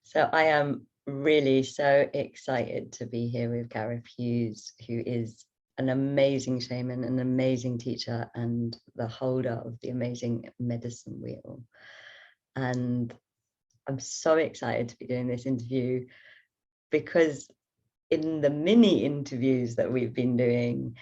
So I am really so excited to be here with Gareth Hughes, who is an amazing shaman, an amazing teacher, and the holder of the amazing medicine wheel. And I'm so excited to be doing this interview because in the mini interviews that we've been doing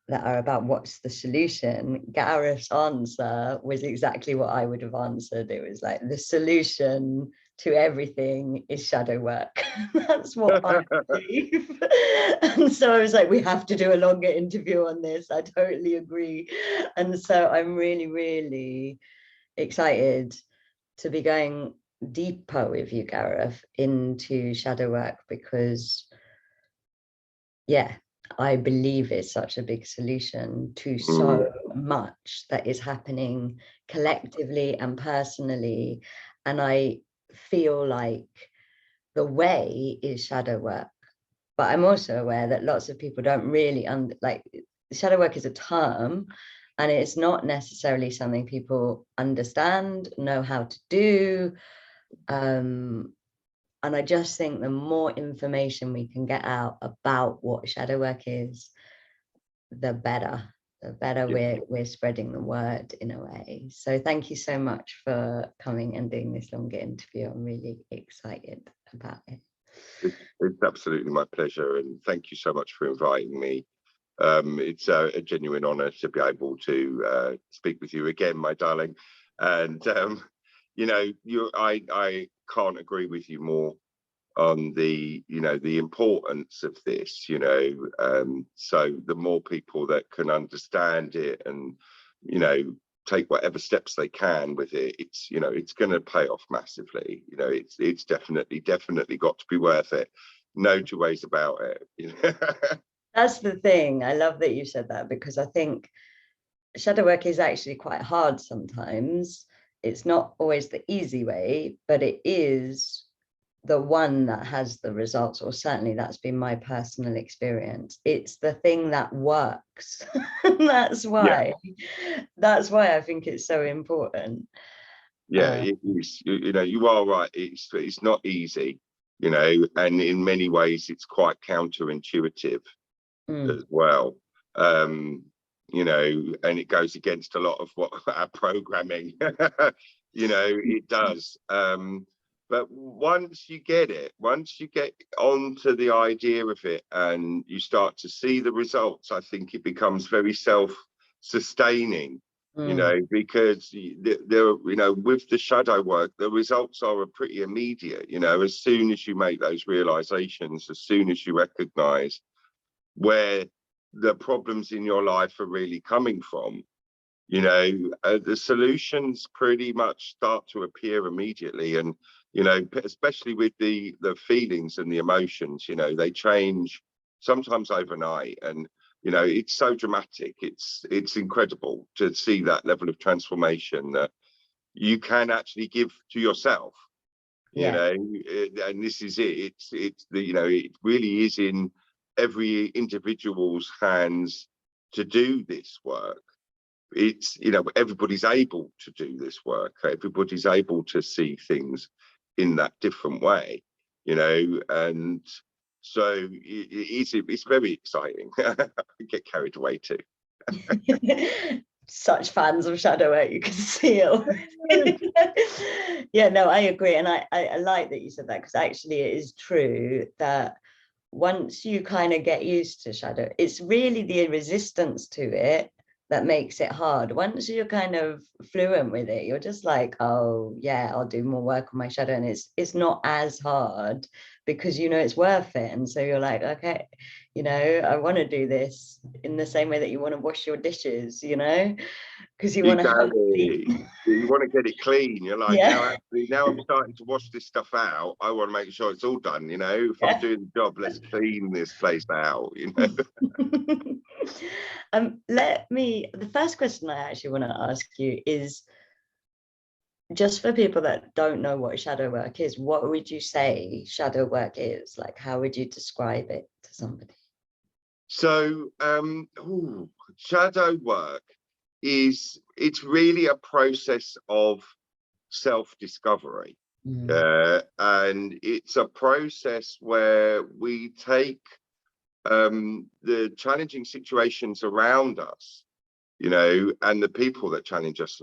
that are about what's the solution, Gareth's answer was exactly what I would have answered. It was like, the solution to everything is shadow work. That's what I believe. And so I was like, we have to do a longer interview on this. I totally agree. And so I'm really, really excited to be going deeper with you, Gareth, into shadow work, because yeah, I believe it's such a big solution to so much that is happening collectively and personally. And I feel like the way is shadow work, but I'm also aware that lots of people don't really like shadow work is a term, and it's not necessarily something people understand, know how to do. And I just think the more information we can get out about what shadow work is, the better. The better we're spreading the word in a way. So thank you so much for coming and doing this longer interview. I'm really excited about it. It's absolutely my pleasure, and thank you so much for inviting me. It's a genuine honor to be able to speak with you again, my darling. And you know, I can't agree with you more on the importance of this. So the more people that can understand it and take whatever steps they can with it, it's going to pay off massively. It's definitely got to be worth it. No two ways about it. That's the thing. I love that you said that, because I think shadow work is actually quite hard sometimes. It's not always the easy way, but it is the one that has the results, or certainly that's been my personal experience. It's the thing that works. That's why I think it's so important. It is. You are right. It's not easy, and in many ways it's quite counterintuitive as well. And it goes against a lot of what our programming it does. But once you get onto the idea of it and you start to see the results, I think it becomes very self-sustaining, because with the shadow work, the results are pretty immediate. As soon as you make those realizations, as soon as you recognize where the problems in your life are really coming from, the solutions pretty much start to appear immediately. And especially with the feelings and the emotions, they change sometimes overnight. And it's so dramatic. It's incredible to see that level of transformation that you can actually give to yourself. And this is it. It really is in every individual's hands to do this work. It's everybody's able to do this work. Everybody's able to see things in that different way, and so it's very exciting. I get carried away too. Such fans of shadow work, you can see it. Yeah, no, I agree. And I like that you said that, because actually it is true that once you kind of get used to shadow, it's really the resistance to it that makes it hard. Once you're kind of fluent with it, you're just like, oh yeah, I'll do more work on my shadow, and it's not as hard because it's worth it. And so you're like, okay, I want to do this in the same way that you want to wash your dishes, because you want to you want to get it clean. You're like, now I'm starting to wash this stuff out. I want to make sure it's all done. If I'm doing the job, let's clean this place out. The first question I actually want to ask you is, just for people that don't know what shadow work is, what would you say shadow work is? Like, how would you describe it to somebody? So shadow work it's really a process of self-discovery. And it's a process where we take the challenging situations around us, you know, and the people that challenge us,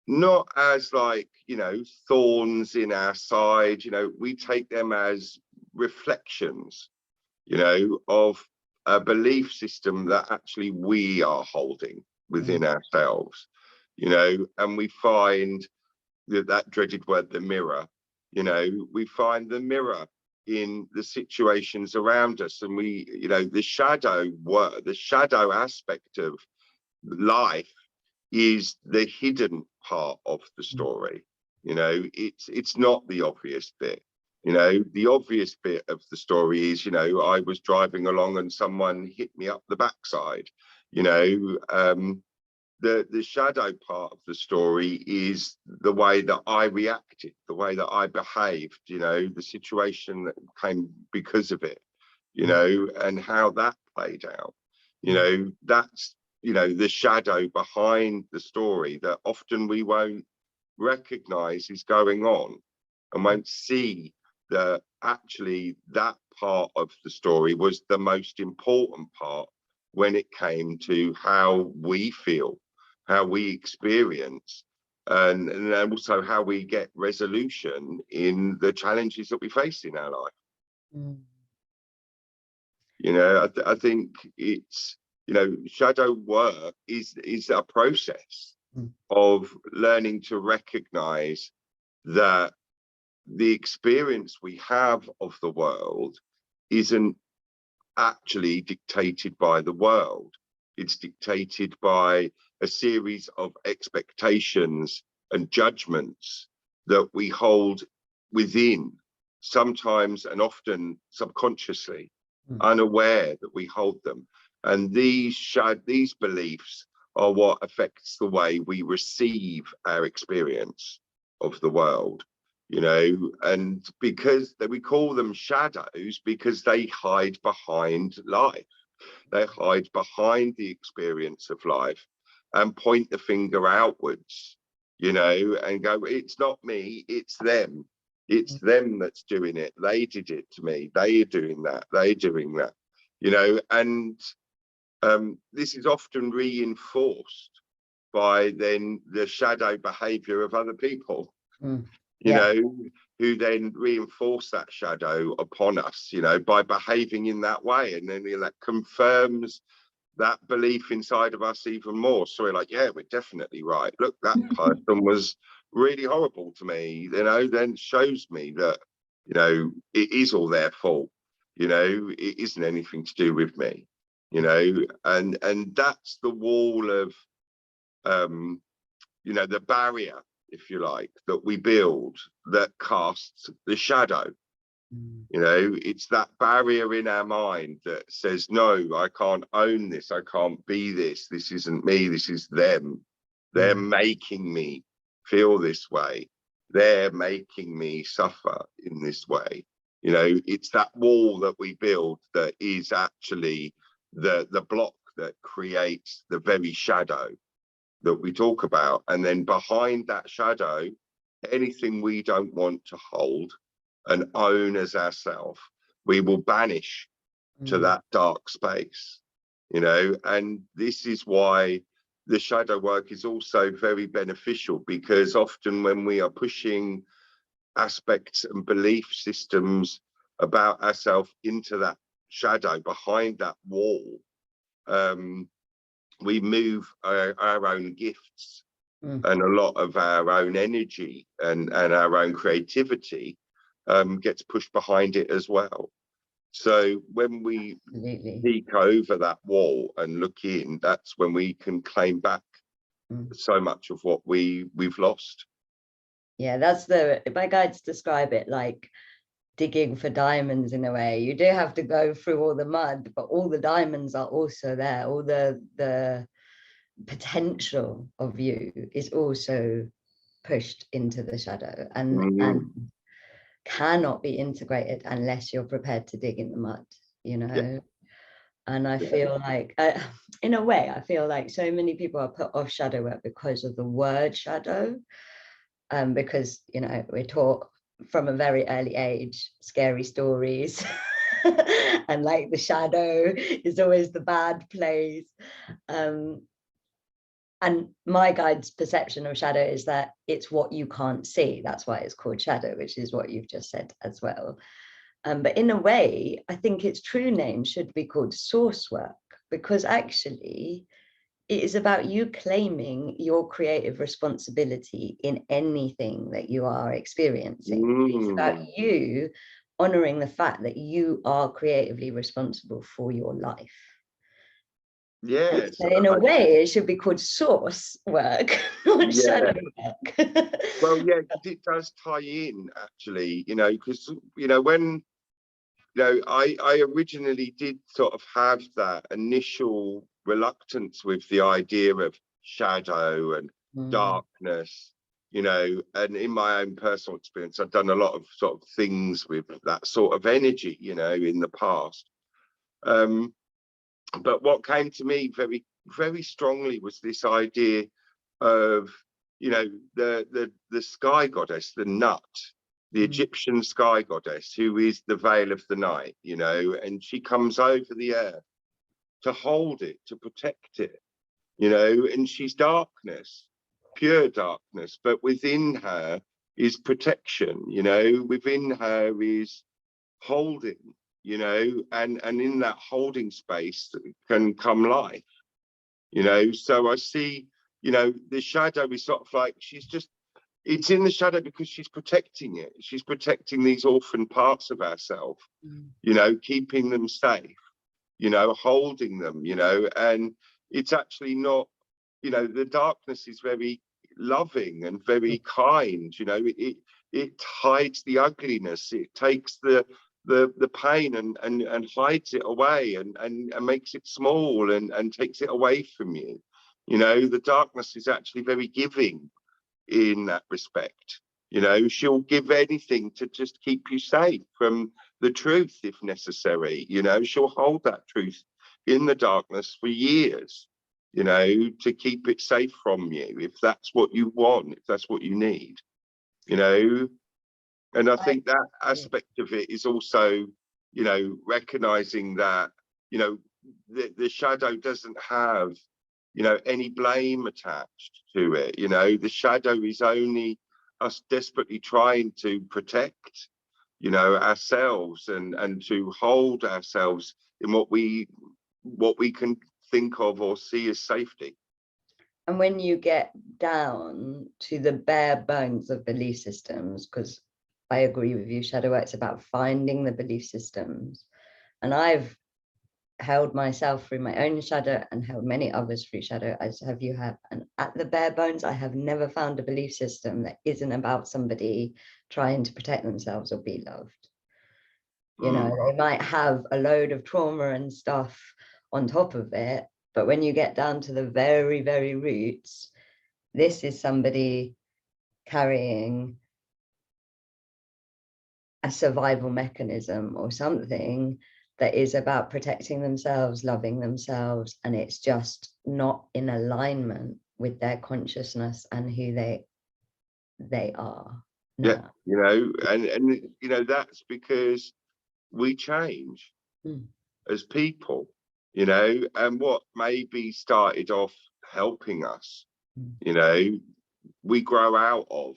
not as like, you know, thorns in our side, you know, we take them as reflections, you know, of a belief system that actually we are holding within ourselves, you know, and we find that dreaded word, the mirror, you know, we find the mirror in the situations around us, and we, you know, the shadow work, the shadow aspect of life is the hidden part of the story. You know, it's not the obvious bit. You know, the obvious bit of the story is, you know, I was driving along and someone hit me up the backside. You know, the shadow part of the story is the way that I reacted, the way that I behaved, you know, the situation that came because of it, you know, and how that played out. You know, that's, you know, the shadow behind the story that often we won't recognize is going on, and won't see that actually that part of the story was the most important part when it came to how we feel, how we experience, and also how we get resolution in the challenges that we face in our life. You know, I think it's, you know, shadow work is a process of learning to recognize that the experience we have of the world isn't actually dictated by the world. It's dictated by a series of expectations and judgments that we hold within, sometimes and often subconsciously, unaware that we hold them. And these beliefs are what affects the way we receive our experience of the world. You know, and because we call them shadows, because they hide behind life. They hide behind the experience of life and point the finger outwards, you know, and go, it's not me, it's them. It's them that's doing it. They did it to me. They are doing that. They're doing that, you know, and this is often reinforced by then the shadow behavior of other people. You know, who then reinforce that shadow upon us, you know, by behaving in that way. And then, you know, that confirms that belief inside of us even more. So we're like, yeah, we're definitely right. Look, that person was really horrible to me, you know, then shows me that, you know, it is all their fault. You know, it isn't anything to do with me, you know, and that's the wall of, you know, the barrier, if you like, that we build that casts the shadow. You know, it's that barrier in our mind that says, no, I can't own this. I can't be this. This isn't me. This is them. They're making me feel this way. They're making me suffer in this way. You know, it's that wall that we build that is actually the block that creates the very shadow that we talk about. And then behind that shadow, anything we don't want to hold and own as ourselves, we will banish to that dark space, you know. And this is why the shadow work is also very beneficial, because often when we are pushing aspects and belief systems about ourselves into that shadow, behind that wall, we move our own gifts and a lot of our own energy and our own creativity gets pushed behind it as well. So when we peek over that wall and look in, that's when we can claim back so much of what we've lost. Yeah, that's my guides describe it like digging for diamonds in a way. You do have to go through all the mud, but all the diamonds are also there. All the potential of you is also pushed into the shadow and cannot be integrated unless you're prepared to dig in the mud, you know. And I feel like in a way I feel like so many people are put off shadow work because of the word shadow, because, you know, we're taught from a very early age, scary stories. And like the shadow is always the bad place. And my guide's perception of shadow is that it's what you can't see. That's why it's called shadow, which is what you've just said as well. But in a way, I think its true name should be called source work, because actually it is about you claiming your creative responsibility in anything that you are experiencing. It's about you honoring the fact that you are creatively responsible for your life. Yes. So in a way, it should be called source work, not shadow work. Well, yeah, it does tie in, actually, you know, because, you know, when, you know, I originally did sort of have that initial reluctance with the idea of shadow and darkness, you know, and in my own personal experience, I've done a lot of sort of things with that sort of energy, you know, in the past. But what came to me very, very strongly was this idea of, you know, the sky goddess, the Nut, the Egyptian sky goddess, who is the veil of the night, you know, and she comes over the earth to hold it, to protect it, you know, and she's darkness, pure darkness, but within her is protection, you know, within her is holding, you know, and in that holding space can come life, you know. So I see, you know, the shadow is sort of like, she's just, it's in the shadow because she's protecting it. She's protecting these orphan parts of ourselves, you know, keeping them safe, you know, holding them, you know. And it's actually not, you know, the darkness is very loving and very kind, you know. It hides the ugliness, it takes the pain and hides it away and makes it small and takes it away from you. You know, the darkness is actually very giving in that respect. You know, she'll give anything to just keep you safe from the truth if necessary. You know, she'll hold that truth in the darkness for years, you know, to keep it safe from you, if that's what you want, if that's what you need, you know. And I think that aspect of it is also, you know, recognizing that, you know, the shadow doesn't have, you know, any blame attached to it. You know, the shadow is only us desperately trying to protect, you know, ourselves and to hold ourselves in what we can think of or see as safety. And when you get down to the bare bones of belief systems, because I agree with you, shadow work's about finding the belief systems. And I've held myself through my own shadow and held many others through shadow, as have you have. And at the bare bones, I have never found a belief system that isn't about somebody trying to protect themselves or be loved. You know, they might have a load of trauma and stuff on top of it, but when you get down to the very, very roots, this is somebody carrying a survival mechanism or something that is about protecting themselves, loving themselves, and it's just not in alignment with their consciousness and who they are. Yeah, you know, and you know, that's because we change as people, you know, and what maybe started off helping us, you know, we grow out of,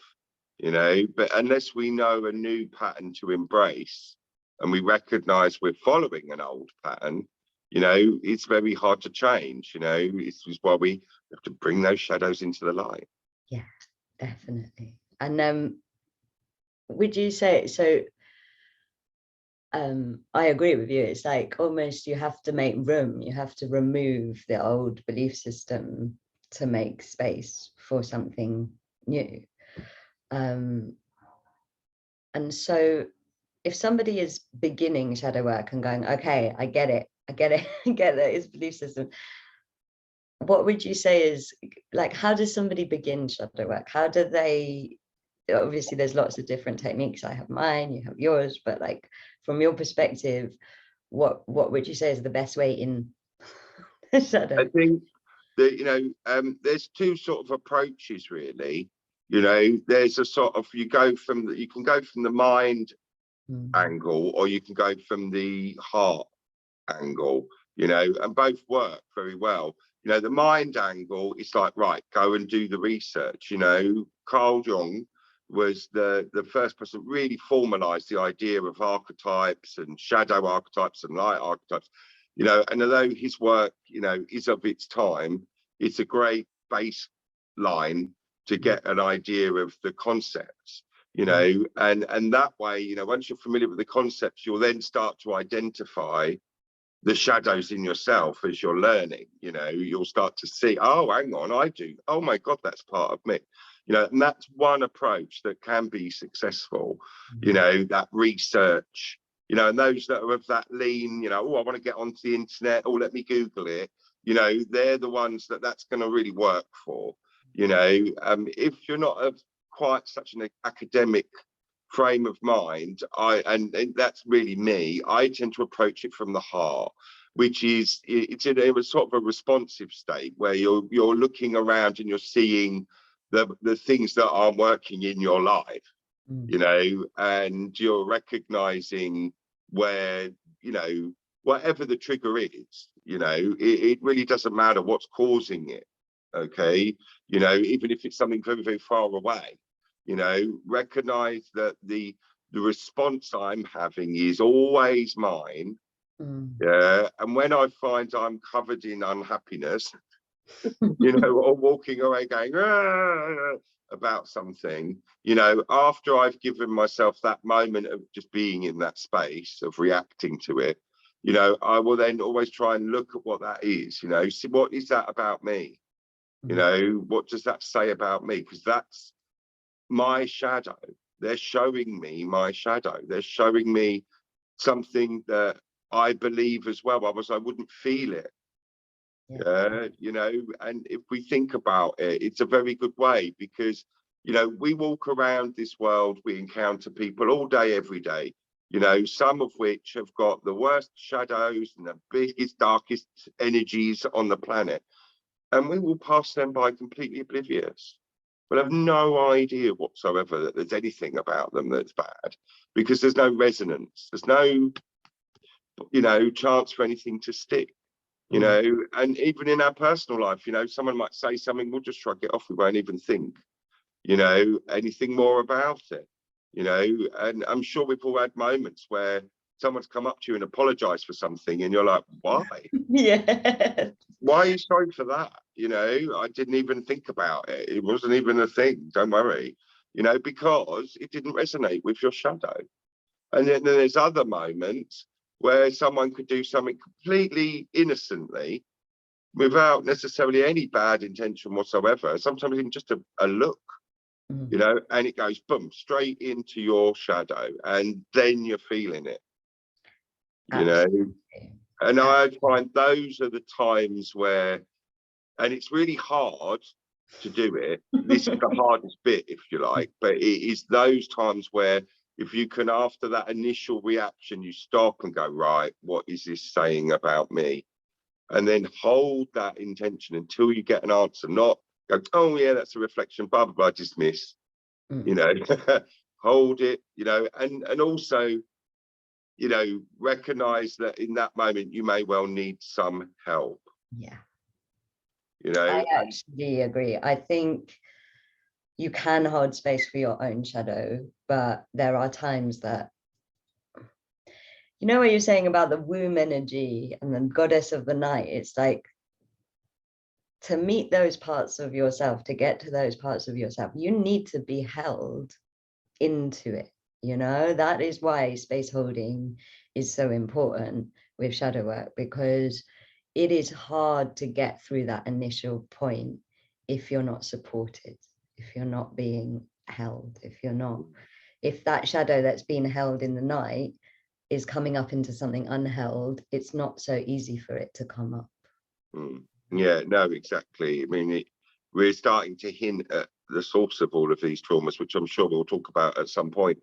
you know. But unless we know a new pattern to embrace and we recognize we're following an old pattern, you know, it's very hard to change, you know. This is why we have to bring those shadows into the light. Yeah, definitely. And would you say, so I agree with you, it's like almost you have to make room, you have to remove the old belief system to make space for something new. And so if somebody is beginning shadow work and going, okay, I get it, I get that it's belief system, what would you say is, like, how does somebody begin shadow work? How do they, obviously there's lots of different techniques, I have mine, you have yours, but like from your perspective, what would you say is the best way in shadow? I think that, you know, there's two sort of approaches really. You know, there's a sort of, you can go from the mind angle, or you can go from the heart angle, you know, and both work very well. You know, the mind angle is like, right, go and do the research. You know, Carl Jung was the first person who really formalized the idea of archetypes and shadow archetypes and light archetypes, you know, and although his work, you know, is of its time, it's a great baseline to get an idea of the concepts, you know, and that way, you know, once you're familiar with the concepts, you'll then start to identify the shadows in yourself as you're learning. You know, you'll start to see, oh, hang on, I do, oh my God, that's part of me. You know, and that's one approach that can be successful, you know, that research, you know, and those that are of that lean, you know, oh, I want to get onto the internet, oh, let me Google it, you know, they're the ones that's going to really work for. You know, if you're not of quite such an academic frame of mind, and that's really me, I tend to approach it from the heart, which is, it's in a sort of a responsive state where you're looking around and you're seeing the things that aren't working in your life, you know, and you're recognizing where, you know, whatever the trigger is, you know, it really doesn't matter what's causing it. Okay, you know, even if it's something very, very far away, you know, recognize that the response I'm having is always mine. Yeah, and when I find I'm covered in unhappiness, you know, or walking away going about something, you know, after I've given myself that moment of just being in that space of reacting to it, you know, I will then always try and look at what that is, you know, see what is that about me, you know, what does that say about me, because that's my shadow. They're showing me my shadow. They're showing me something that I believe as well, otherwise I wouldn't feel it. You know, and if we think about it, it's a very good way, because, you know, we walk around this world, we encounter people all day, every day, you know, some of which have got the worst shadows and the biggest, darkest energies on the planet, and we will pass them by completely oblivious. But have no idea whatsoever that there's anything about them that's bad, because there's no resonance, there's no, you know, chance for anything to stick, you know. And even in our personal life, you know, someone might say something, we'll just shrug it off, we won't even think, you know, anything more about it, you know. And I'm sure we've all had moments where someone's come up to you and apologized for something, and you're like, why? Why are you sorry for that? You know, I didn't even think about it, it wasn't even a thing, don't worry, you know, because it didn't resonate with your shadow. And then there's other moments where someone could do something completely innocently without necessarily any bad intention whatsoever, sometimes even just a look, you know, and it goes boom straight into your shadow, and then you're feeling it, you know. And I find those are the times where, and it's really hard to do it, this is the hardest bit, if you like, but it is those times where, if you can, after that initial reaction, you stop and go, right, what is this saying about me? And then hold that intention until you get an answer, not go, oh yeah, that's a reflection, blah, blah, blah, dismiss, you know. Hold it, you know, and also, you know, recognize that in that moment you may well need some help. You know, I actually agree. I think you can hold space for your own shadow, but there are times that, you know what you're saying about the womb energy and the goddess of the night, it's like, to meet those parts of yourself, to get to those parts of yourself, you need to be held into it, you know. That is why space holding is so important with shadow work, because it is hard to get through that initial point if you're not supported, if you're not being held, if that shadow that's being held in the night is coming up into something unheld, it's not so easy for it to come up. Yeah, no, exactly. I mean, we're starting to hint at the source of all of these traumas, which I'm sure we'll talk about at some point.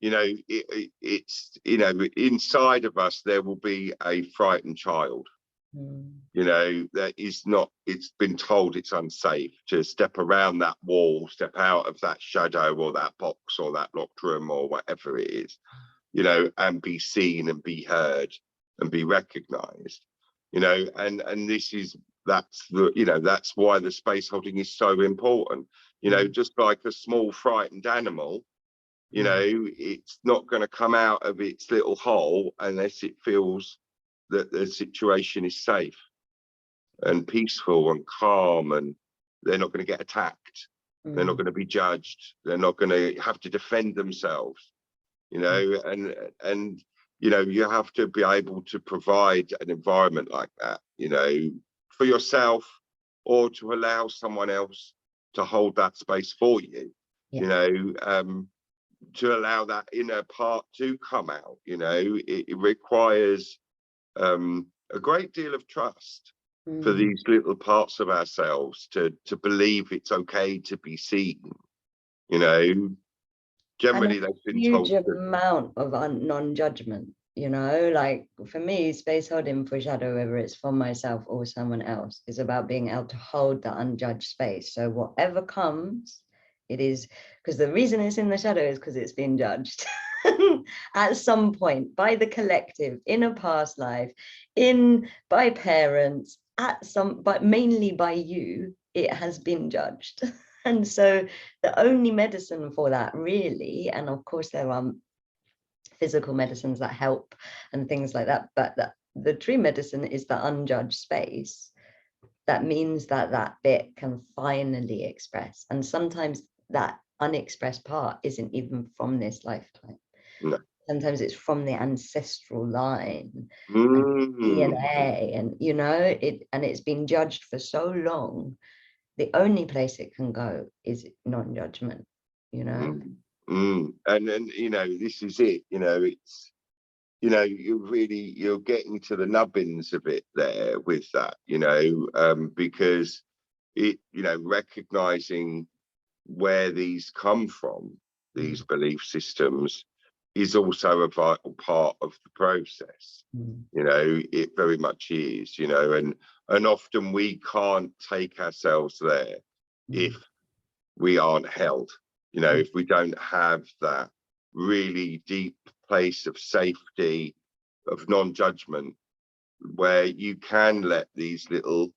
You know, it's, you know, inside of us there will be a frightened child, You know, that is not, it's been told it's unsafe to step around that wall, step out of that shadow or that box or that locked room or whatever it is, you know, and be seen and be heard and be recognized, you know, and this is, that's the, you know, that's why the space holding is so important, you know, just like a small frightened animal, you know, it's not going to come out of its little hole unless it feels that the situation is safe and peaceful and calm, and they're not going to get attacked, they're not going to be judged, they're not going to have to defend themselves, you know, and you know, you have to be able to provide an environment like that, you know, for yourself, or to allow someone else to hold that space for you, you know, to allow that inner part to come out, you know, it requires a great deal of trust for these little parts of ourselves to believe it's okay to be seen, you know. Generally they've been told huge amount of non-judgment, you know, like for me, space holding for shadow, whether it's for myself or someone else, is about being able to hold the unjudged space. So whatever comes, it is, because the reason it's in the shadow is because it's been judged at some point by the collective, in a past life, by parents, but mainly by you. It has been judged. And so the only medicine for that really, and of course there are physical medicines that help and things like that, but the true medicine is the unjudged space. That means that that bit can finally express. And sometimes that unexpressed part isn't even from this lifetime. No. Sometimes it's from the ancestral line, and DNA, and you know, it's been judged for so long. The only place it can go is non-judgment, you know. And then, you know, this is it, you know, it's, you know, you're getting to the nubbins of it there with that, you know, because it, you know, recognizing where these come from, these belief systems, is also a vital part of the process. You know, it very much is, you know, and often we can't take ourselves there if we aren't held, you know, if we don't have that really deep place of safety, of non-judgment, where you can let these little,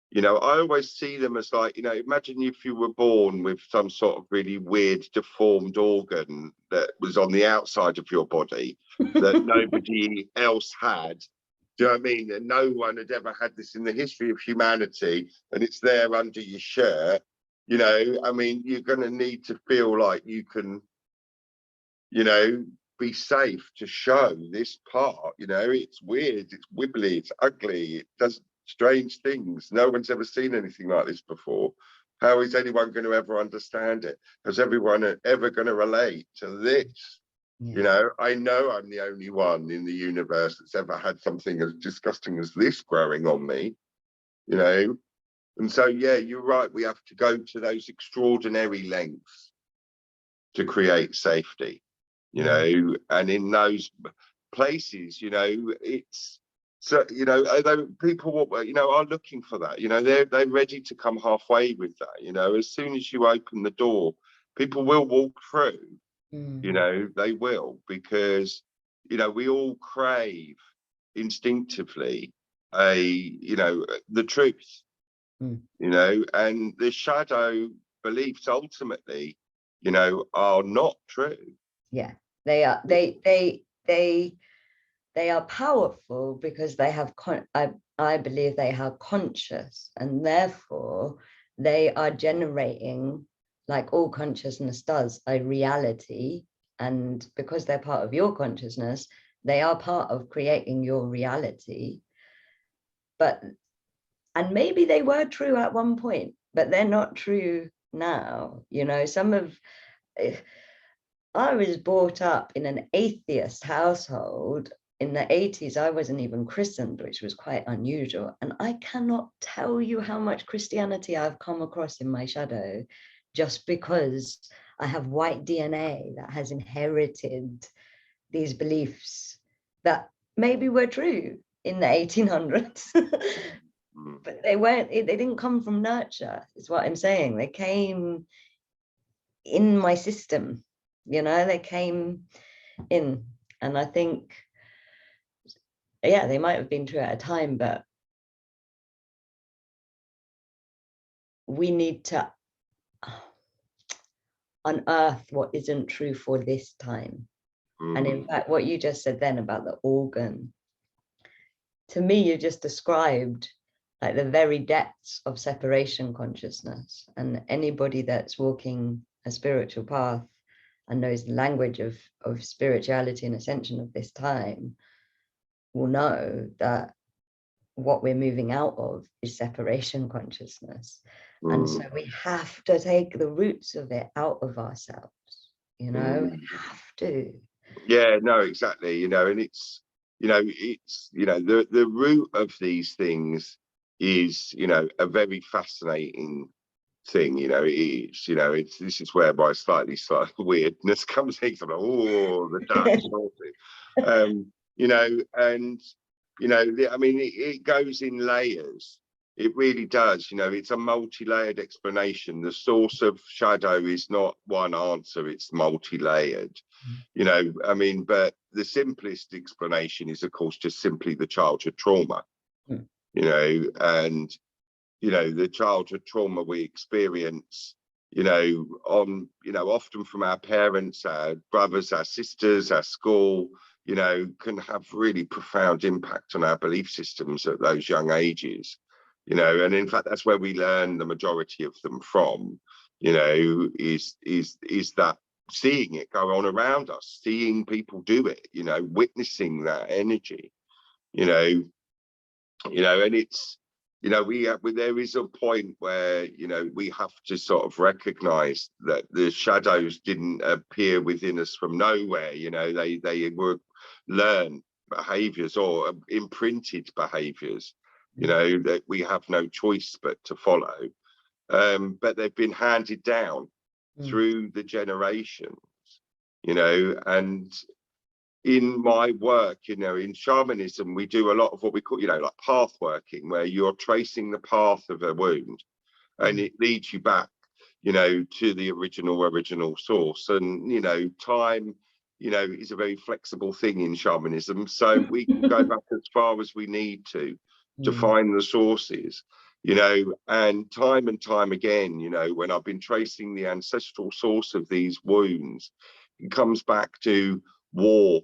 you know, I always see them as like, you know, imagine if you were born with some sort of really weird deformed organ that was on the outside of your body that nobody else had. Do you know what I mean? And no one had ever had this in the history of humanity, and it's there under your shirt. You know, I mean, you're going to need to feel like you can, you know, be safe to show this part. You know, it's weird, it's wibbly, it's ugly, it does strange things. No one's ever seen anything like this before. How is anyone going to ever understand it? Is everyone ever going to relate to this? You know I'm the only one in the universe that's ever had something as disgusting as this growing on me, you know. And so, yeah, you're right. We have to go to those extraordinary lengths to create safety, you know, and in those places, you know, it's, so, you know, although people, you know, are looking for that, you know, they're ready to come halfway with that, you know, as soon as you open the door, people will walk through, you know, they will, because, you know, we all crave instinctively you know, the truth. You know, and the shadow beliefs ultimately, you know, are not true. Yeah, they are. They are powerful because they have. I believe they are conscious, and therefore they are generating, like all consciousness does, a reality. And because they're part of your consciousness, they are part of creating your reality. And maybe they were true at one point, but they're not true now. You know, I was brought up in an atheist household. In the 80s, I wasn't even christened, which was quite unusual. And I cannot tell you how much Christianity I've come across in my shadow, just because I have white DNA that has inherited these beliefs that maybe were true, in the 1800s. But they didn't come from nurture, is what I'm saying. They came in my system, you know, they came in. And I think, yeah, they might have been true at a time, but we need to unearth what isn't true for this time. And in fact, what you just said then about the organ, to me, you just described like the very depths of separation consciousness. And anybody that's walking a spiritual path and knows the language of spirituality and ascension of this time will know that what we're moving out of is separation consciousness. And so we have to take the roots of it out of ourselves, you know, we have to. Yeah, no, exactly. You know, and it's the root of these things is, you know, a very fascinating thing. You know, this is where my slightly weirdness comes in. I'm like, oh, the Dutch, you know, and you know, I mean, it goes in layers. It really does. You know, it's a multi-layered explanation. The source of shadow is not one answer, it's multi-layered. You know, I mean, but the simplest explanation is, of course, just simply the childhood trauma. You know, and you know, the childhood trauma we experience, you know, often from our parents, our brothers, our sisters, our school, you know, can have really profound impact on our belief systems at those young ages. You know, and in fact, that's where we learn the majority of them from, you know, is that seeing it go on around us, seeing people do it, you know, witnessing that energy, you know, and it's, you know, there is a point where, you know, we have to sort of recognize that the shadows didn't appear within us from nowhere. You know, they were learned behaviors or imprinted behaviors, you know, that we have no choice but to follow. But they've been handed down through the generations, you know. And in my work, you know, in shamanism, we do a lot of what we call, you know, like path working, where you're tracing the path of a wound and it leads you back, you know, to the original source. And, you know, time, you know, is a very flexible thing in shamanism. So we can go back as far as we need to find the sources, you know. And time again, you know, when I've been tracing the ancestral source of these wounds, it comes back to war,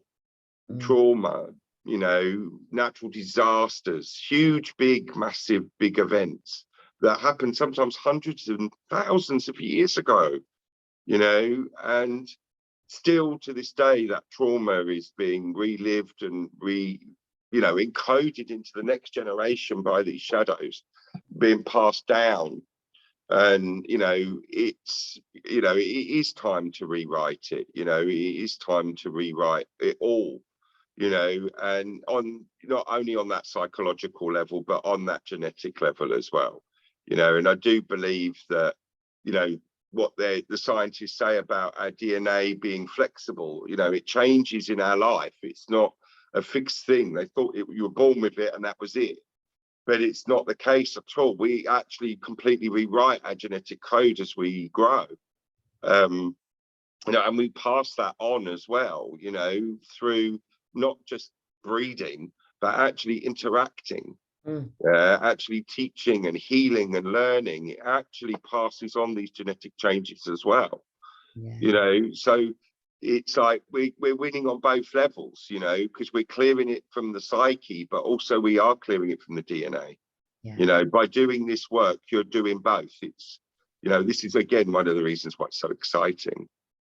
trauma, you know, natural disasters, huge, big, massive, big events that happened sometimes hundreds and thousands of years ago, you know. And still to this day, that trauma is being relived and encoded into the next generation by these shadows, being passed down. And you know, it's, you know, it is time to rewrite it. You know, it is time to rewrite it all, you know, and on not only on that psychological level, but on that genetic level as well, you know. And I do believe that, you know, what the scientists say about our DNA being flexible, you know, it changes in our life. It's not a fixed thing. They thought you were born with it and that was it. But it's not the case at all. We actually completely rewrite our genetic code as we grow. You know, and we pass that on as well, you know, through not just breeding, but actually interacting, actually teaching and healing and learning. It actually passes on these genetic changes as well, you know. So it's like we're winning on both levels, you know, because we're clearing it from the psyche, but also we are clearing it from the DNA. You know, by doing this work, you're doing both. It's, you know, this is again one of the reasons why it's so exciting.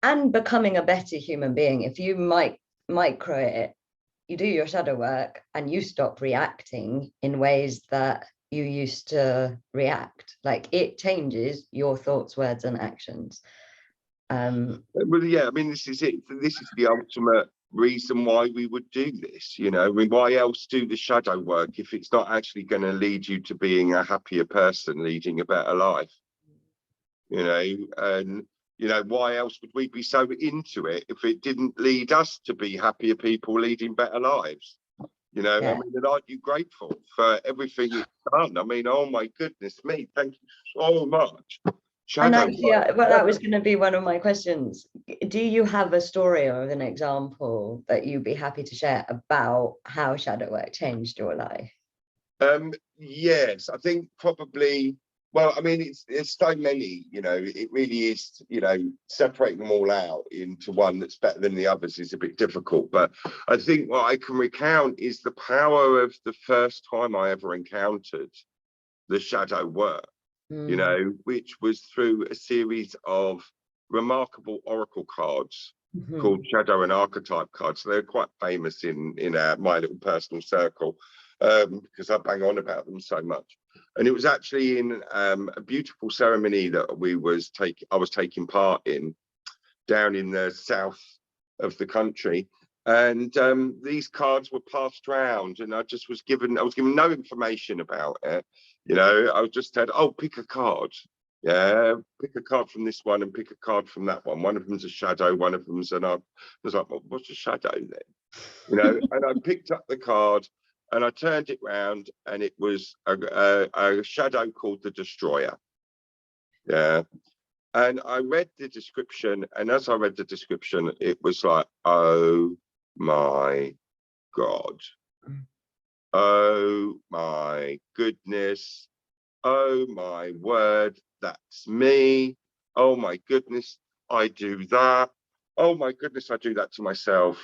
And becoming a better human being. If you micro it, you do your shadow work and you stop reacting in ways that you used to react. Like, it changes your thoughts, words, and actions. Well, yeah, I mean, this is it. This is the ultimate reason why we would do this, you know. I mean, why else do the shadow work if it's not actually going to lead you to being a happier person, leading a better life, you know? And you know, why else would we be so into it if it didn't lead us to be happier people leading better lives, You know, Yeah. I mean, and aren't you grateful for everything it's done? I mean, oh my goodness me, thank you so much. And Shadow actually, work. well, that was going to be one of my questions. Do you have a story or an example that you'd be happy to share about how shadow work changed your life? Yes, I think probably. Well, I mean, it's so many. You know, it really is. You know, separating them all out into one that's better than the others is a bit difficult. But I think what I can recount is the power of the first time I ever encountered the shadow work. You know, which was through a series of remarkable oracle cards called Shadow and Archetype cards. So they're quite famous in my little personal circle, because I bang on about them so much. And it was actually in a beautiful ceremony that I was taking part in down in the south of the country. And these cards were passed around, and I was given no information about it. You know, I was just said, oh, pick a card. Yeah, pick a card from this one and pick a card from that one. One of them's a shadow, one of them's I was like, well, what's a shadow then? You know, and I picked up the card and I turned it round, and it was a shadow called the Destroyer. Yeah. And I read the description, and as I read the description, it was like, oh my God. Oh my goodness. Oh my word, that's me. Oh my goodness, I do that. Oh my goodness, I do that to myself.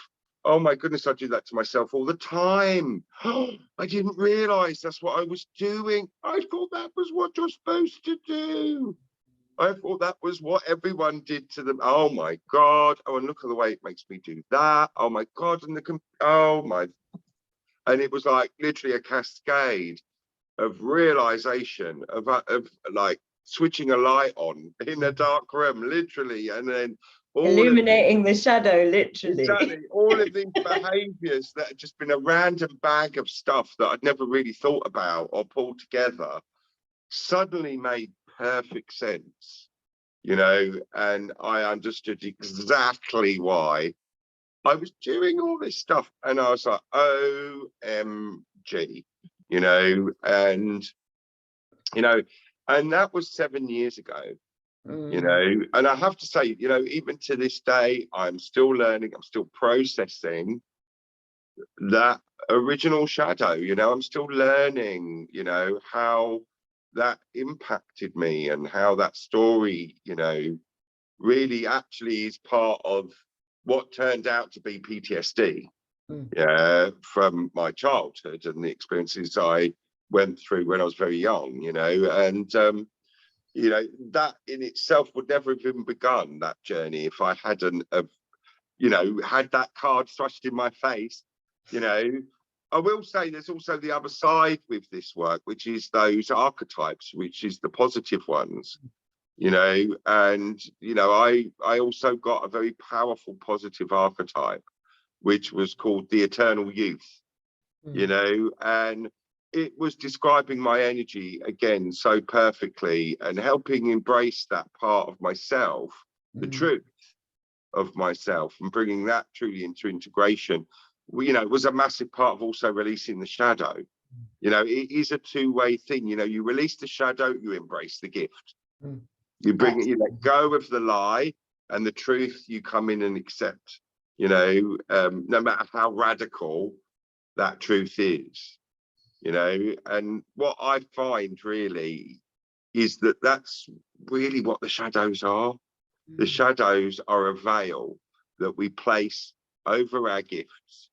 Oh my goodness, I do that to myself all the time. I didn't realize that's what I was doing. I thought that was what you're supposed to do. I thought that was what everyone did to them. Oh my God. Oh, and look at the way it makes me do that. Oh my God. And oh my. And it was like literally a cascade of realization of like switching a light on in a dark room, literally. And then Illuminating the shadow, literally. Exactly. All of these behaviors that had just been a random bag of stuff that I'd never really thought about or pulled together suddenly made perfect sense, you know, and I understood exactly why I was doing all this stuff. And I was like, OMG, you know, and that was 7 years ago, you know, and I have to say, you know, even to this day, I'm still learning, I'm still processing that original shadow, you know, I'm still learning, you know, how that impacted me and how that story, you know, really actually is part of what turned out to be PTSD from my childhood and the experiences I went through when I was very young, you know, and you know, that in itself would never have even begun, that journey, if I hadn't have, you know, had that card thrust in my face. You know, I will say there's also the other side with this work, which is those archetypes, which is the positive ones, you know, and, you know, I also got a very powerful positive archetype, which was called the Eternal Youth, you know, and it was describing my energy again so perfectly and helping embrace that part of myself, the truth of myself, and bringing that truly into integration. You know, it was a massive part of also releasing the shadow. You know, it is a two-way thing. You know, you release the shadow, you embrace the gift. You bring it, you let go of the lie, and the truth you come in and accept, you know, no matter how radical that truth is, you know. And what I find really is that that's really what the shadows are. The shadows are a veil that we place over our gifts,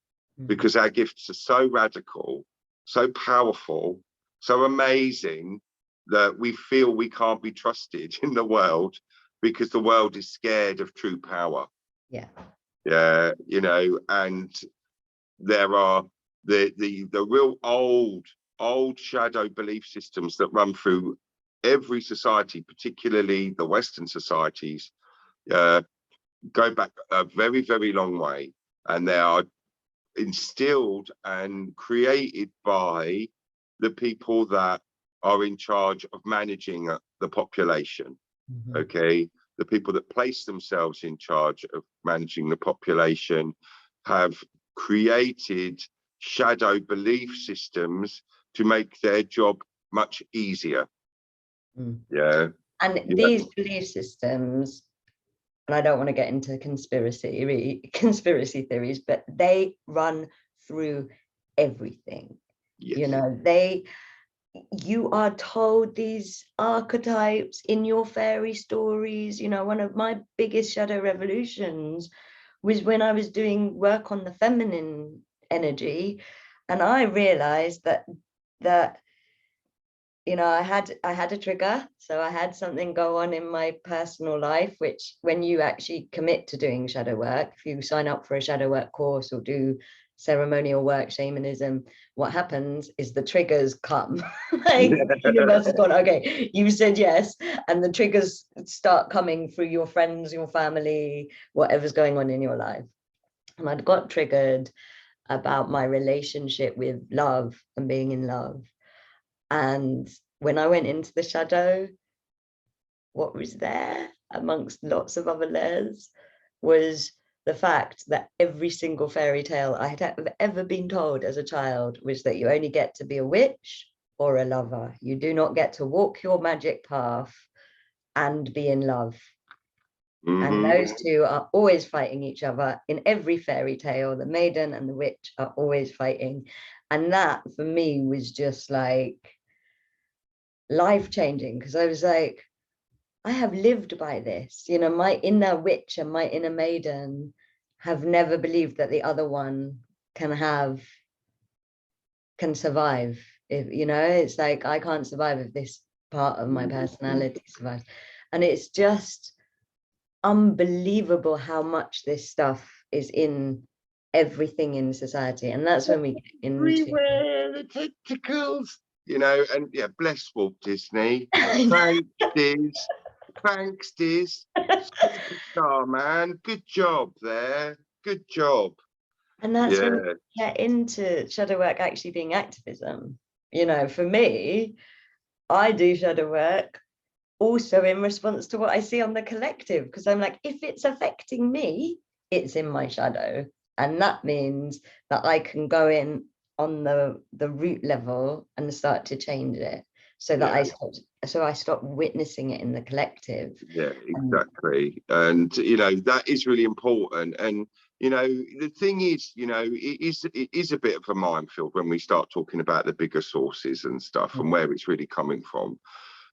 because our gifts are so radical, so powerful, so amazing, that we feel we can't be trusted in the world because the world is scared of true power. Yeah, you know, and there are the real old shadow belief systems that run through every society, particularly the Western societies, go back a very, very long way, and they are instilled and created by the people that are in charge of managing the population. Okay, the people that place themselves in charge of managing the population have created shadow belief systems to make their job much easier. Yeah. And these belief systems, and I don't want to get into conspiracy theories, but they run through everything. Yes. You know, you are told these archetypes in your fairy stories. You know, one of my biggest shadow revolutions was when I was doing work on the feminine energy, and I realized that you know, I had a trigger. So I had something go on in my personal life, which when you actually commit to doing shadow work, if you sign up for a shadow work course or do ceremonial work, shamanism, what happens is the triggers come. Like the universe has gone, okay, you said yes, and the triggers start coming through your friends, your family, whatever's going on in your life. And I'd got triggered about my relationship with love and being in love. And when I went into the shadow, what was there amongst lots of other layers was the fact that every single fairy tale I had ever been told as a child was that you only get to be a witch or a lover. You do not get to walk your magic path and be in love. And those two are always fighting each other in every fairy tale. The maiden and the witch are always fighting. And that for me was just like life-changing, because I was like, I have lived by this. You know, my inner witch and my inner maiden have never believed that the other one can survive. If you know, it's like I can't survive if this part of my personality survives. And it's just unbelievable how much this stuff is in everything in society. And that's when we get into everywhere, the tentacles, you know. And yeah, bless Walt Disney. Thanks, Diz. Thanks, Diz. Superstar, man. Good job there. Good job. And that's when we get into shadow work actually being activism. You know, for me, I do shadow work also in response to what I see on the collective, because I'm like, if it's affecting me, it's in my shadow. And that means that I can go in on the root level and start to change it, so that I stop witnessing it in the collective. Yeah, exactly. And you know, that is really important. And you know, the thing is, you know, it is a bit of a minefield when we start talking about the bigger sources and stuff and where it's really coming from.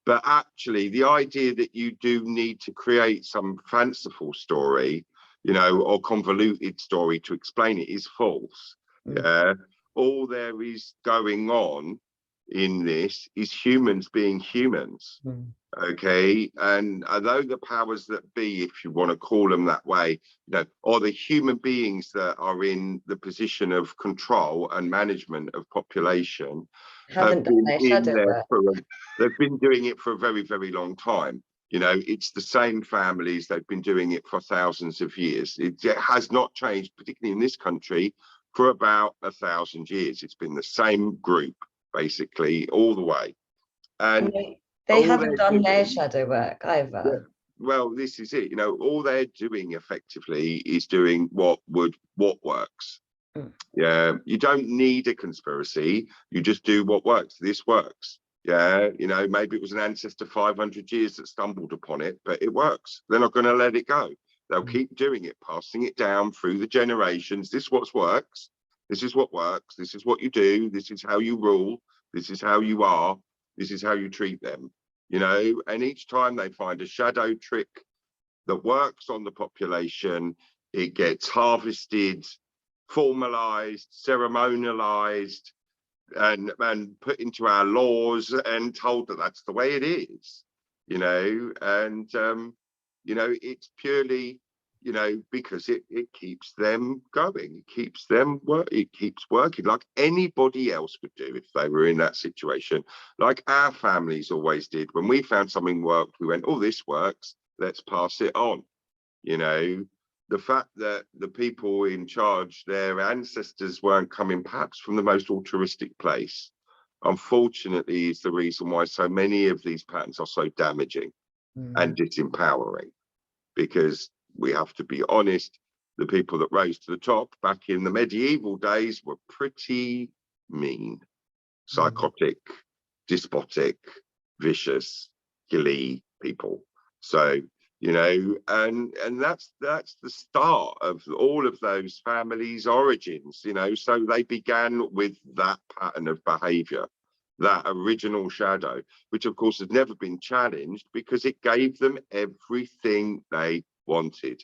But actually, the idea that you do need to create some fanciful story, you know, or convoluted story to explain it is false. Yeah. All there is going on in this is humans being humans. Okay. And although the powers that be, if you want to call them that way, you know, or the human beings that are in the position of control and management of population, have been in there they've been doing it for a very, very long time. You know, it's the same families, they've been doing it for thousands of years. It has not changed, particularly in this country, for about 1,000 years. It's been the same group, basically, all the way. And they haven't done their shadow work either. Yeah. Well, this is it. You know, all they're doing effectively is doing what works. Yeah, you don't need a conspiracy. You just do what works. This works. Yeah, you know, maybe it was an ancestor 500 years that stumbled upon it, but it works. They're not going to let it go. They'll keep doing it, passing it down through the generations. This is what works. This is what works. This is what you do. This is how you rule. This is how you are. This is how you treat them. You know, and each time they find a shadow trick that works on the population, it gets harvested, formalized, ceremonialized, and put into our laws and told that that's the way it is, you know. And you know, it's purely, you know, because it keeps them going, it keeps working like anybody else would do if they were in that situation, like our families always did. When we found something worked, we went, oh, this works, let's pass it on. You know, the fact that the people in charge, their ancestors weren't coming perhaps from the most altruistic place, unfortunately, is the reason why so many of these patterns are so damaging and disempowering. Because we have to be honest, the people that rose to the top back in the medieval days were pretty mean, psychotic, despotic, vicious, killy people. So, you know, and that's the start of all of those families' origins, you know. So they began with that pattern of behavior, that original shadow, which of course has never been challenged because it gave them everything they wanted.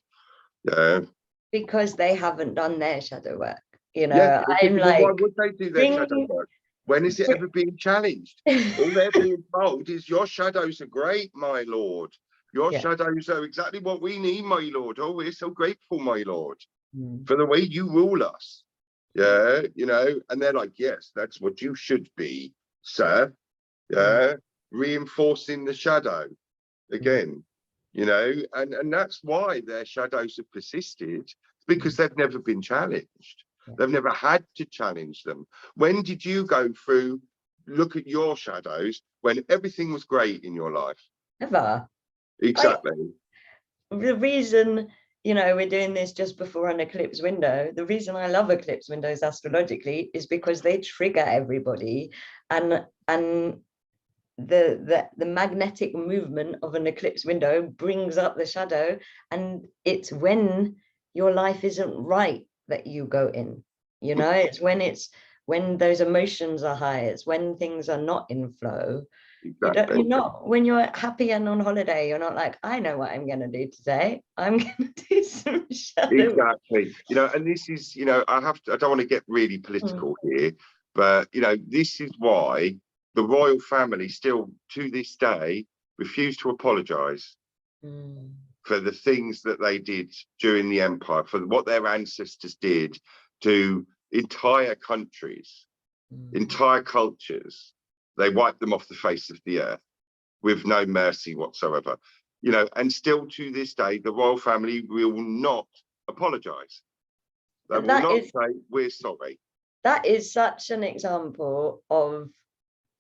Because they haven't done their shadow work, you know. Yeah, I'm well, why like, would they do their shadow work? When is it ever being challenged? All they're being told is your shadows are great, my lord. Your shadows are exactly what we need, my lord. Oh, we're so grateful, my lord, for the way you rule us. Yeah, you know, and they're like, yes, that's what you should be, sir. Yeah, reinforcing the shadow again, you know, and that's why their shadows have persisted, because they've never been challenged. They've never had to challenge them. When did you go through, look at your shadows when everything was great in your life? Never. Exactly. The reason, you know, we're doing this just before an eclipse window, the reason I love eclipse windows astrologically is because they trigger everybody, and the magnetic movement of an eclipse window brings up the shadow, and it's when your life isn't right that you go in, you know. It's when those emotions are high, it's when things are not in flow. Exactly. You're not, when you're happy and on holiday, you're not like, I know what I'm going to do today. I'm going to do some shadow. Exactly. You know, and this is, you know, I don't want to get really political here, but, you know, this is why the royal family still to this day refuse to apologize for the things that they did during the empire, for what their ancestors did to entire countries, entire cultures. They wiped them off the face of the earth with no mercy whatsoever, you know, and still to this day, the royal family will not apologize. They will not say, we're sorry. That is such an example of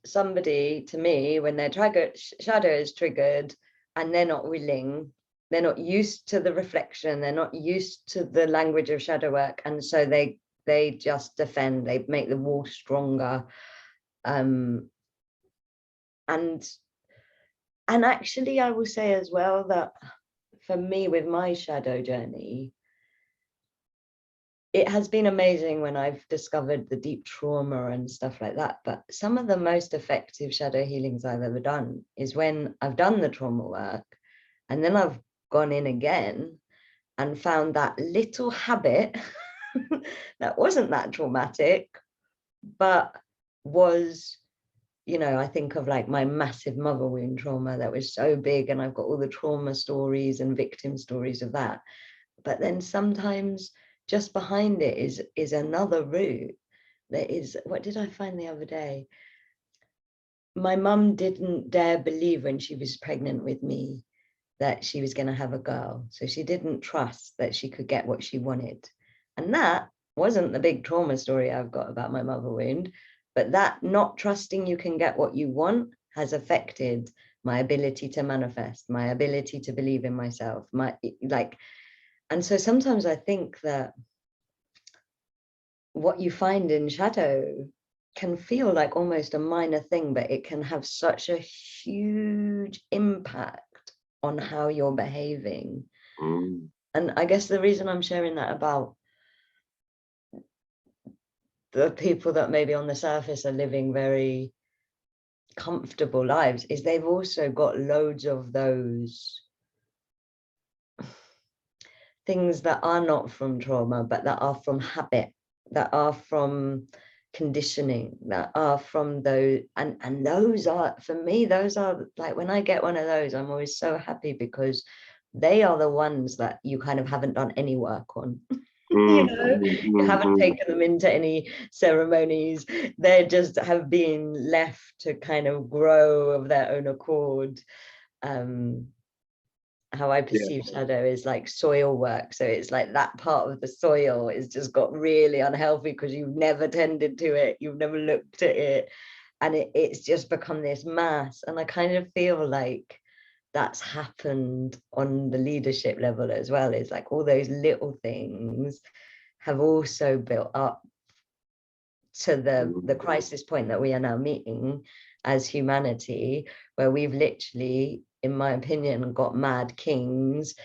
somebody, to me, when their shadow is triggered and they're not willing, they're not used to the reflection, they're not used to the language of shadow work, and so they just defend, they make the wall stronger. And actually I will say as well that for me, with my shadow journey, it has been amazing when I've discovered the deep trauma and stuff like that. But some of the most effective shadow healings I've ever done is when I've done the trauma work and then I've gone in again and found that little habit that wasn't that traumatic, but was, you know, I think of like my massive mother wound trauma that was so big, and I've got all the trauma stories and victim stories of that. But then sometimes just behind it is another route. There is, what did I find the other day? My mum didn't dare believe when she was pregnant with me that she was going to have a girl. So she didn't trust that she could get what she wanted. And that wasn't the big trauma story I've got about my mother wound, but that not trusting you can get what you want has affected my ability to manifest, my ability to believe in myself, and so sometimes I think that what you find in shadow can feel like almost a minor thing, but it can have such a huge impact on how you're behaving. And I guess the reason I'm sharing that about the people that maybe on the surface are living very comfortable lives is they've also got loads of those things that are not from trauma, but that are from habit, that are from conditioning, that are from those, and those are, for me, those are like, when I get one of those, I'm always so happy, because they are the ones that you kind of haven't done any work on. You know, you haven't taken them into any ceremonies, they just have been left to kind of grow of their own accord. How I perceive shadow is like soil work. So it's like that part of the soil is just got really unhealthy because you've never tended to it, you've never looked at it, and it's just become this mass. And I kind of feel like that's happened on the leadership level as well. It's like all those little things have also built up to the crisis point that we are now meeting as humanity, where we've literally, in my opinion, got mad kings,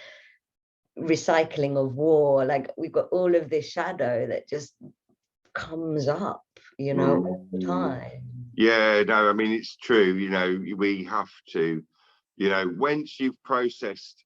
recycling of war. Like, we've got all of this shadow that just comes up, you know, all the time. Yeah, no, I mean, it's true. You know, we have to, you know, once you've processed,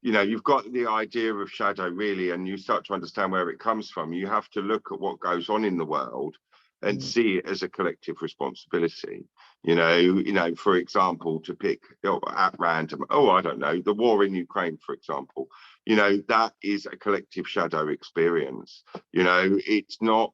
you know, you've got the idea of shadow really, and you start to understand where it comes from, you have to look at what goes on in the world and see it as a collective responsibility. You know, for example, to pick at random, I don't know, the war in Ukraine, for example, you know, that is a collective shadow experience. You know, it's not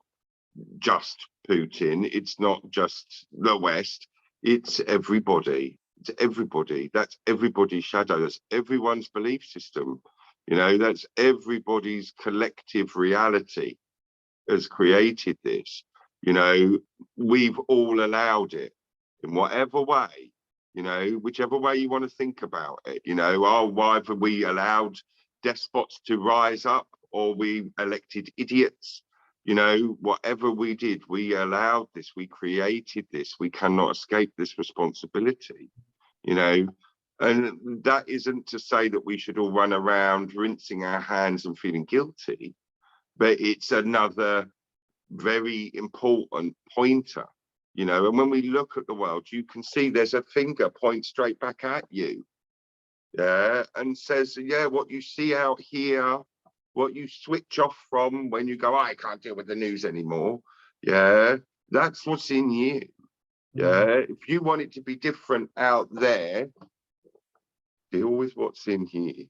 just Putin, it's not just the West, it's everybody. It's everybody. That's everybody's shadow. That's everyone's belief system. You know, that's everybody's collective reality has created this. You know, we've all allowed it in whatever way, you know, whichever way you want to think about it. You know, either we allowed despots to rise up or we elected idiots. You know, whatever we did, we allowed this, we created this, we cannot escape this responsibility, you know. And that isn't to say that we should all run around rinsing our hands and feeling guilty, but it's another very important pointer, you know. And when we look at the world, you can see there's a finger point straight back at you, yeah, and says, yeah, what you see out here, what you switch off from when you go, I can't deal with the news anymore, yeah, that's what's in you. Yeah, if you want it to be different out there, deal with what's in here.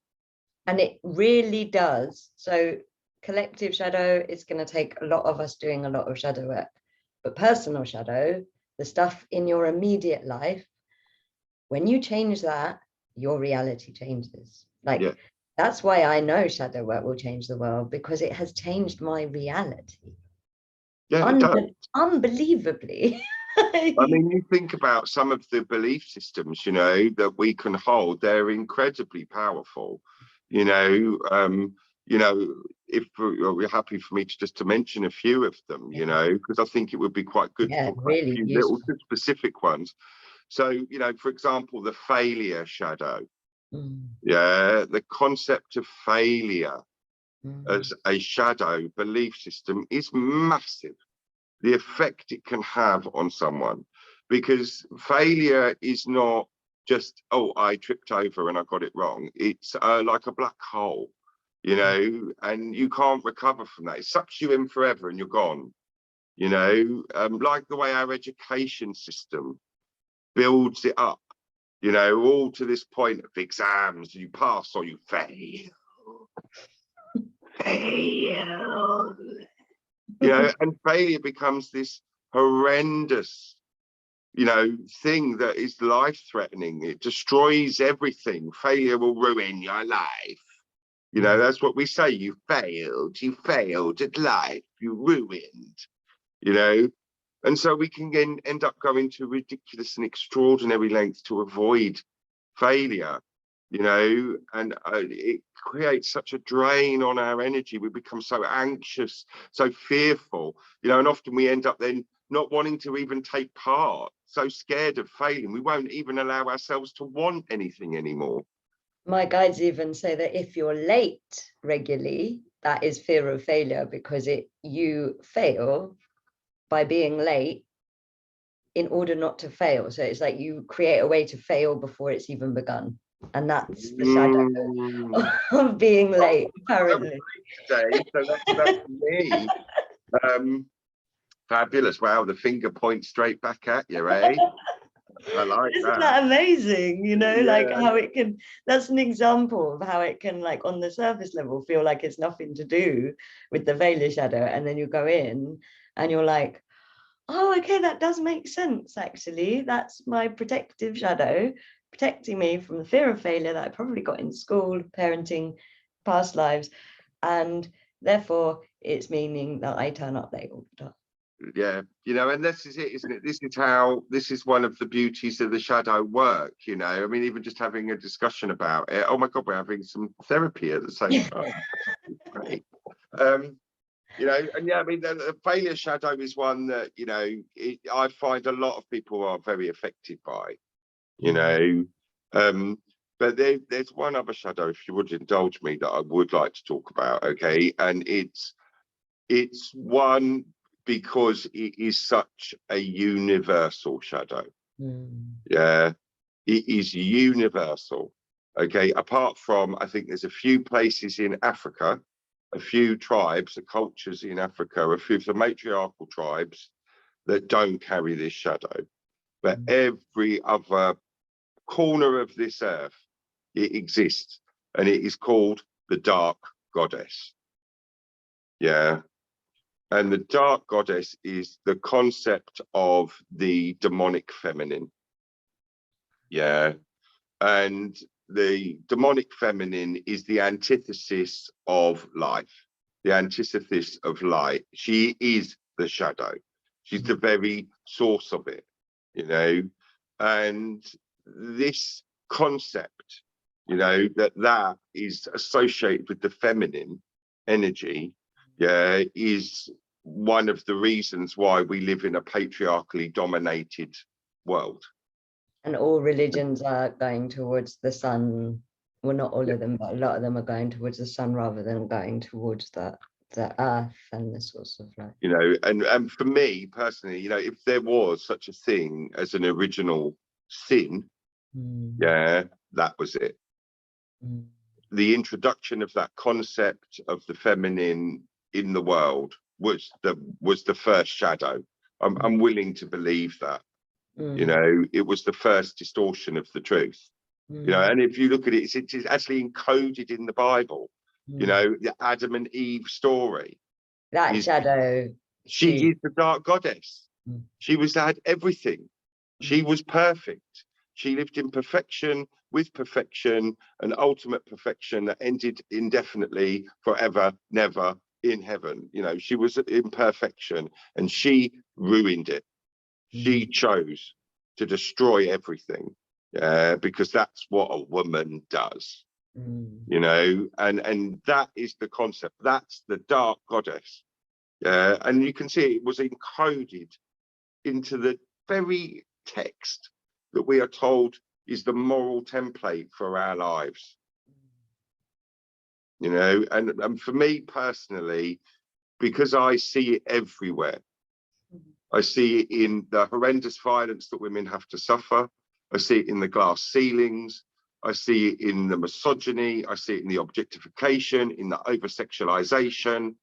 And it really does. So collective shadow is going to take a lot of us doing a lot of shadow work, but personal shadow, the stuff in your immediate life, when you change that, your reality changes. Like, that's why I know shadow work will change the world, because it has changed my reality. Yeah, it does. Unbelievably. I mean, you think about some of the belief systems, you know, that we can hold, they're incredibly powerful. You know, if you're happy for me to just to mention a few of them, you know, because I think it would be quite good to talk about a few little specific ones. So, you know, for example, the failure shadow. Yeah, the concept of failure as a shadow belief system is massive. The effect it can have on someone, because failure is not just, oh, I tripped over and I got it wrong. It's like a black hole, you know, and you can't recover from that. It sucks you in forever and you're gone, you know, like the way our education system builds it up, you know, all to this point of exams, you pass or you fail. Fail. You know, and failure becomes this horrendous, you know, thing that is life-threatening. It destroys everything. Failure will ruin your life. You know, that's what we say. You failed at life, you ruined, you know. And so we can then end up going to ridiculous and extraordinary lengths to avoid failure, you know, and it creates such a drain on our energy. We become so anxious, so fearful, you know, and often we end up then not wanting to even take part, so scared of failing. We won't even allow ourselves to want anything anymore. My guides even say that if you're late regularly, that is fear of failure, because you fail by being late in order not to fail. So it's like you create a way to fail before it's even begun. And that's the shadow of being late, apparently. Today, so that's me. Fabulous. Wow, the finger points straight back at you, eh? I like that. Isn't that amazing? You know, like how it can, that's an example of how it can, like on the surface level, feel like it's nothing to do with the failure shadow. And then you go in and you're like, oh, okay, that does make sense, actually. That's my protective shadow, protecting me from the fear of failure that I probably got in school, parenting, past lives. And therefore, it's meaning that I turn up late all the time. Yeah, you know, and this is it, isn't it? This is one of the beauties of the shadow work, you know. I mean, even just having a discussion about it, oh my God, we're having some therapy at the same time. Great. You know, and yeah, I mean, the failure shadow is one that, you know, I find a lot of people are very affected by, you know. But there's one other shadow, if you would indulge me, that I would like to talk about, okay? And it's one because it is such a universal shadow. Yeah, it is universal. Okay, apart from, I think there's a few places in Africa, a few tribes, the cultures in Africa, a few of the matriarchal tribes that don't carry this shadow. But every other corner of this earth, it exists, and it is called the dark goddess. Yeah. And the dark goddess is the concept of the demonic feminine. Yeah. And the demonic feminine is the antithesis of life, the antithesis of light. She is the shadow. She's the very source of it, you know. And this concept, you know, that is associated with the feminine energy, yeah, is one of the reasons why we live in a patriarchally dominated world. And all religions are going towards the sun. Well, not all of them, but a lot of them are going towards the sun rather than going towards the earth and the source of life. You know, and for me personally, you know, if there was such a thing as an original sin, yeah, that was it. The introduction of that concept of the feminine in the world was the first shadow. I'm willing to believe that. You know, it was the first distortion of the truth. You know, and if you look at it, it's actually encoded in the Bible. You know, the Adam and Eve story. That shadow. She is the dark goddess. She had everything. She was perfect. She lived in perfection, with perfection, and ultimate perfection that ended indefinitely, forever, never in heaven. You know, she was in perfection, and she ruined it. She chose to destroy everything, because that's what a woman does. You know, and that is the concept. That's the dark goddess. And you can see it was encoded into the very text that we are told is the moral template for our lives. You know, and for me personally, because I see it everywhere, I see it in the horrendous violence that women have to suffer. I see it in the glass ceilings. I see it in the misogyny. I see it in the objectification, in the over-sexualization.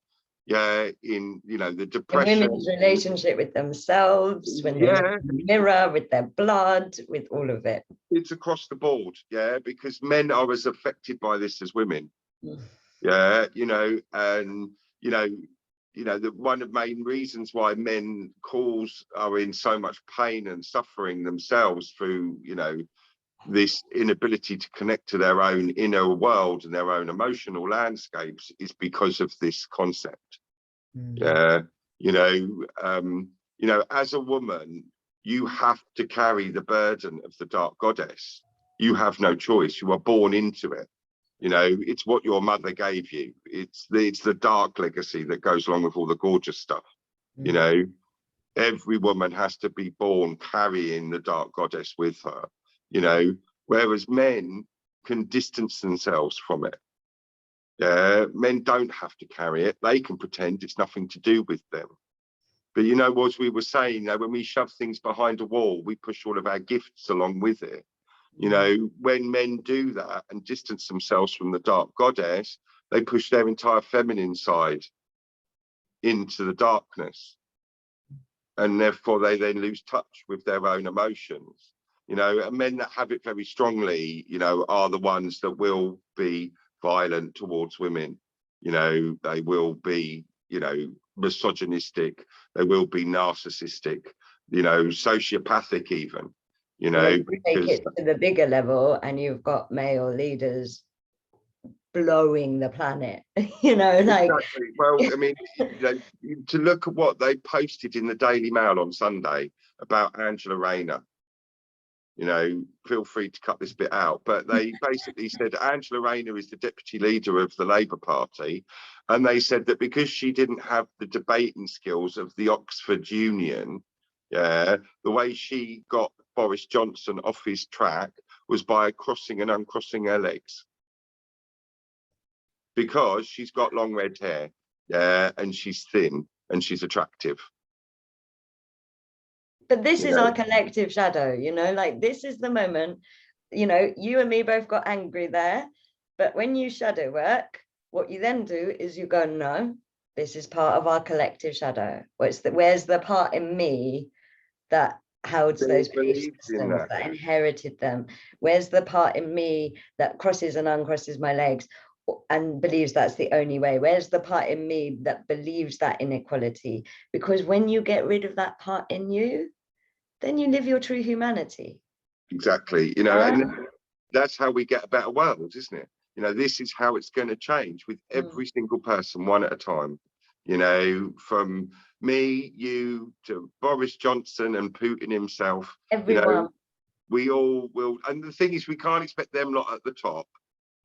Yeah, in, you know, the depression. In women's relationship with themselves, when they look in the mirror, with their blood, with all of it. It's across the board, yeah, because men are as affected by this as women. Yeah, you know, and you know, the one of the main reasons why men are in so much pain and suffering themselves through, you know, this inability to connect to their own inner world and their own emotional landscapes is because of this concept. Yeah, you know, as a woman, you have to carry the burden of the dark goddess. You have no choice. You are born into it. You know, it's what your mother gave you. It's the dark legacy that goes along with all the gorgeous stuff. You know, every woman has to be born carrying the dark goddess with her. You know, whereas men can distance themselves from it. Men don't have to carry it. They can pretend it's nothing to do with them. But you know, as we were saying, you know, when we shove things behind a wall, we push all of our gifts along with it. You know, when men do that and distance themselves from the dark goddess, they push their entire feminine side into the darkness. And therefore they then lose touch with their own emotions. You know, and men that have it very strongly, you know, are the ones that will be violent towards women. You know, they will be, you know, misogynistic, they will be narcissistic, you know, sociopathic even, you know, because take it to the bigger level and you've got male leaders blowing the planet. You know, like exactly. Well, I mean, to look at what they posted in the Daily Mail on Sunday about Angela Rayner. Feel free to cut this bit out, but they basically said Angela Rayner is the deputy leader of the Labour Party, and they said that because she didn't have the debating skills of the Oxford Union, the way she got Boris Johnson off his track was by crossing and uncrossing her legs, because she's got long red hair, and she's thin and she's attractive. But this is our collective shadow, like this is the moment, you and me both got angry there. But when you shadow work, what you then do is you go, no, this is part of our collective shadow. Where's the part in me that held those belief systems, that inherited them? Where's the part in me that crosses and uncrosses my legs and believes that's the only way? Where's the part in me that believes that inequality? Because when you get rid of that part in you, then you live your true humanity. Exactly. And that's how we get a better world, isn't it? This is how it's going to change, with every single person, one at a time. From me, you, to Boris Johnson and Putin himself. Everyone. We all will. And the thing is, we can't expect them lot at the top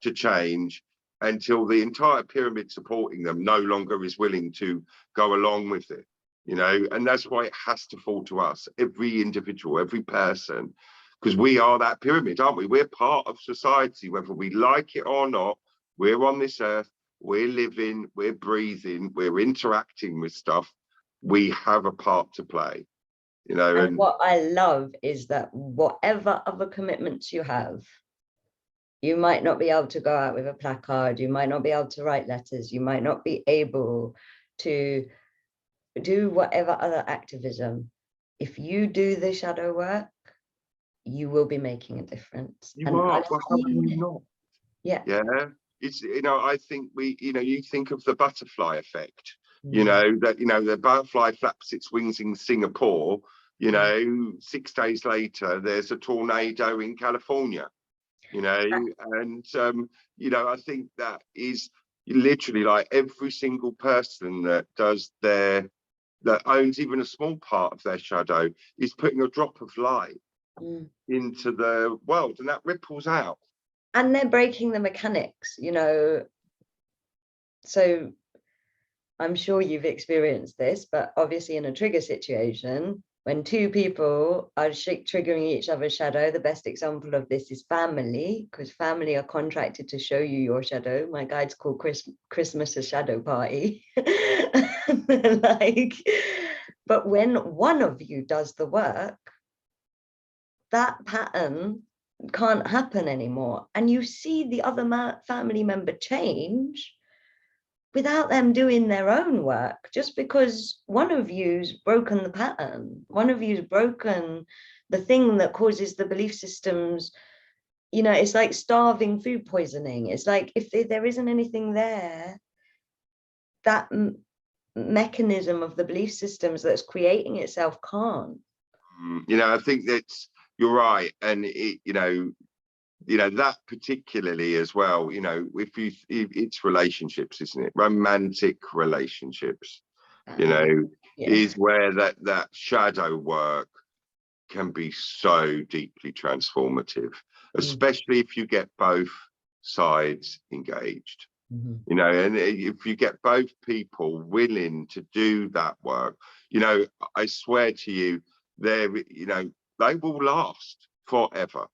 to change until the entire pyramid supporting them no longer is willing to go along with it. And that's why it has to fall to us, every individual, every person, because we are that pyramid, aren't we? We're part of society, whether we like it or not. We're on this earth, we're living, we're breathing, we're interacting with stuff. We have a part to play, And what I love is that whatever other commitments you have, you might not be able to go out with a placard, you might not be able to write letters, you might not be able to do whatever other activism. If you do the shadow work, you will be making a difference. You are. Well, how can you not? Yeah. It's, I think you think of the butterfly effect, that, the butterfly flaps its wings in Singapore, 6 days later, there's a tornado in California, and, I think that is literally like every single person that owns even a small part of their shadow is putting a drop of light into the world, and that ripples out. And they're breaking the mechanics, So I'm sure you've experienced this, but obviously in a trigger situation, when two people are triggering each other's shadow, the best example of this is family, because family are contracted to show you your shadow. My guides call Christmas a shadow party. But when one of you does the work, that pattern can't happen anymore. And you see the other family member change without them doing their own work, just because one of you's broken the pattern, one of you's broken the thing that causes the belief systems. It's like starving food poisoning. It's like if there isn't anything there, that mechanism of the belief systems that's creating itself can't. I think you're right. And that particularly as well, if it's relationships, isn't it? Romantic relationships, is where that shadow work can be so deeply transformative, especially if you get both sides engaged. And if you get both people willing to do that work, I swear to you, they will last forever.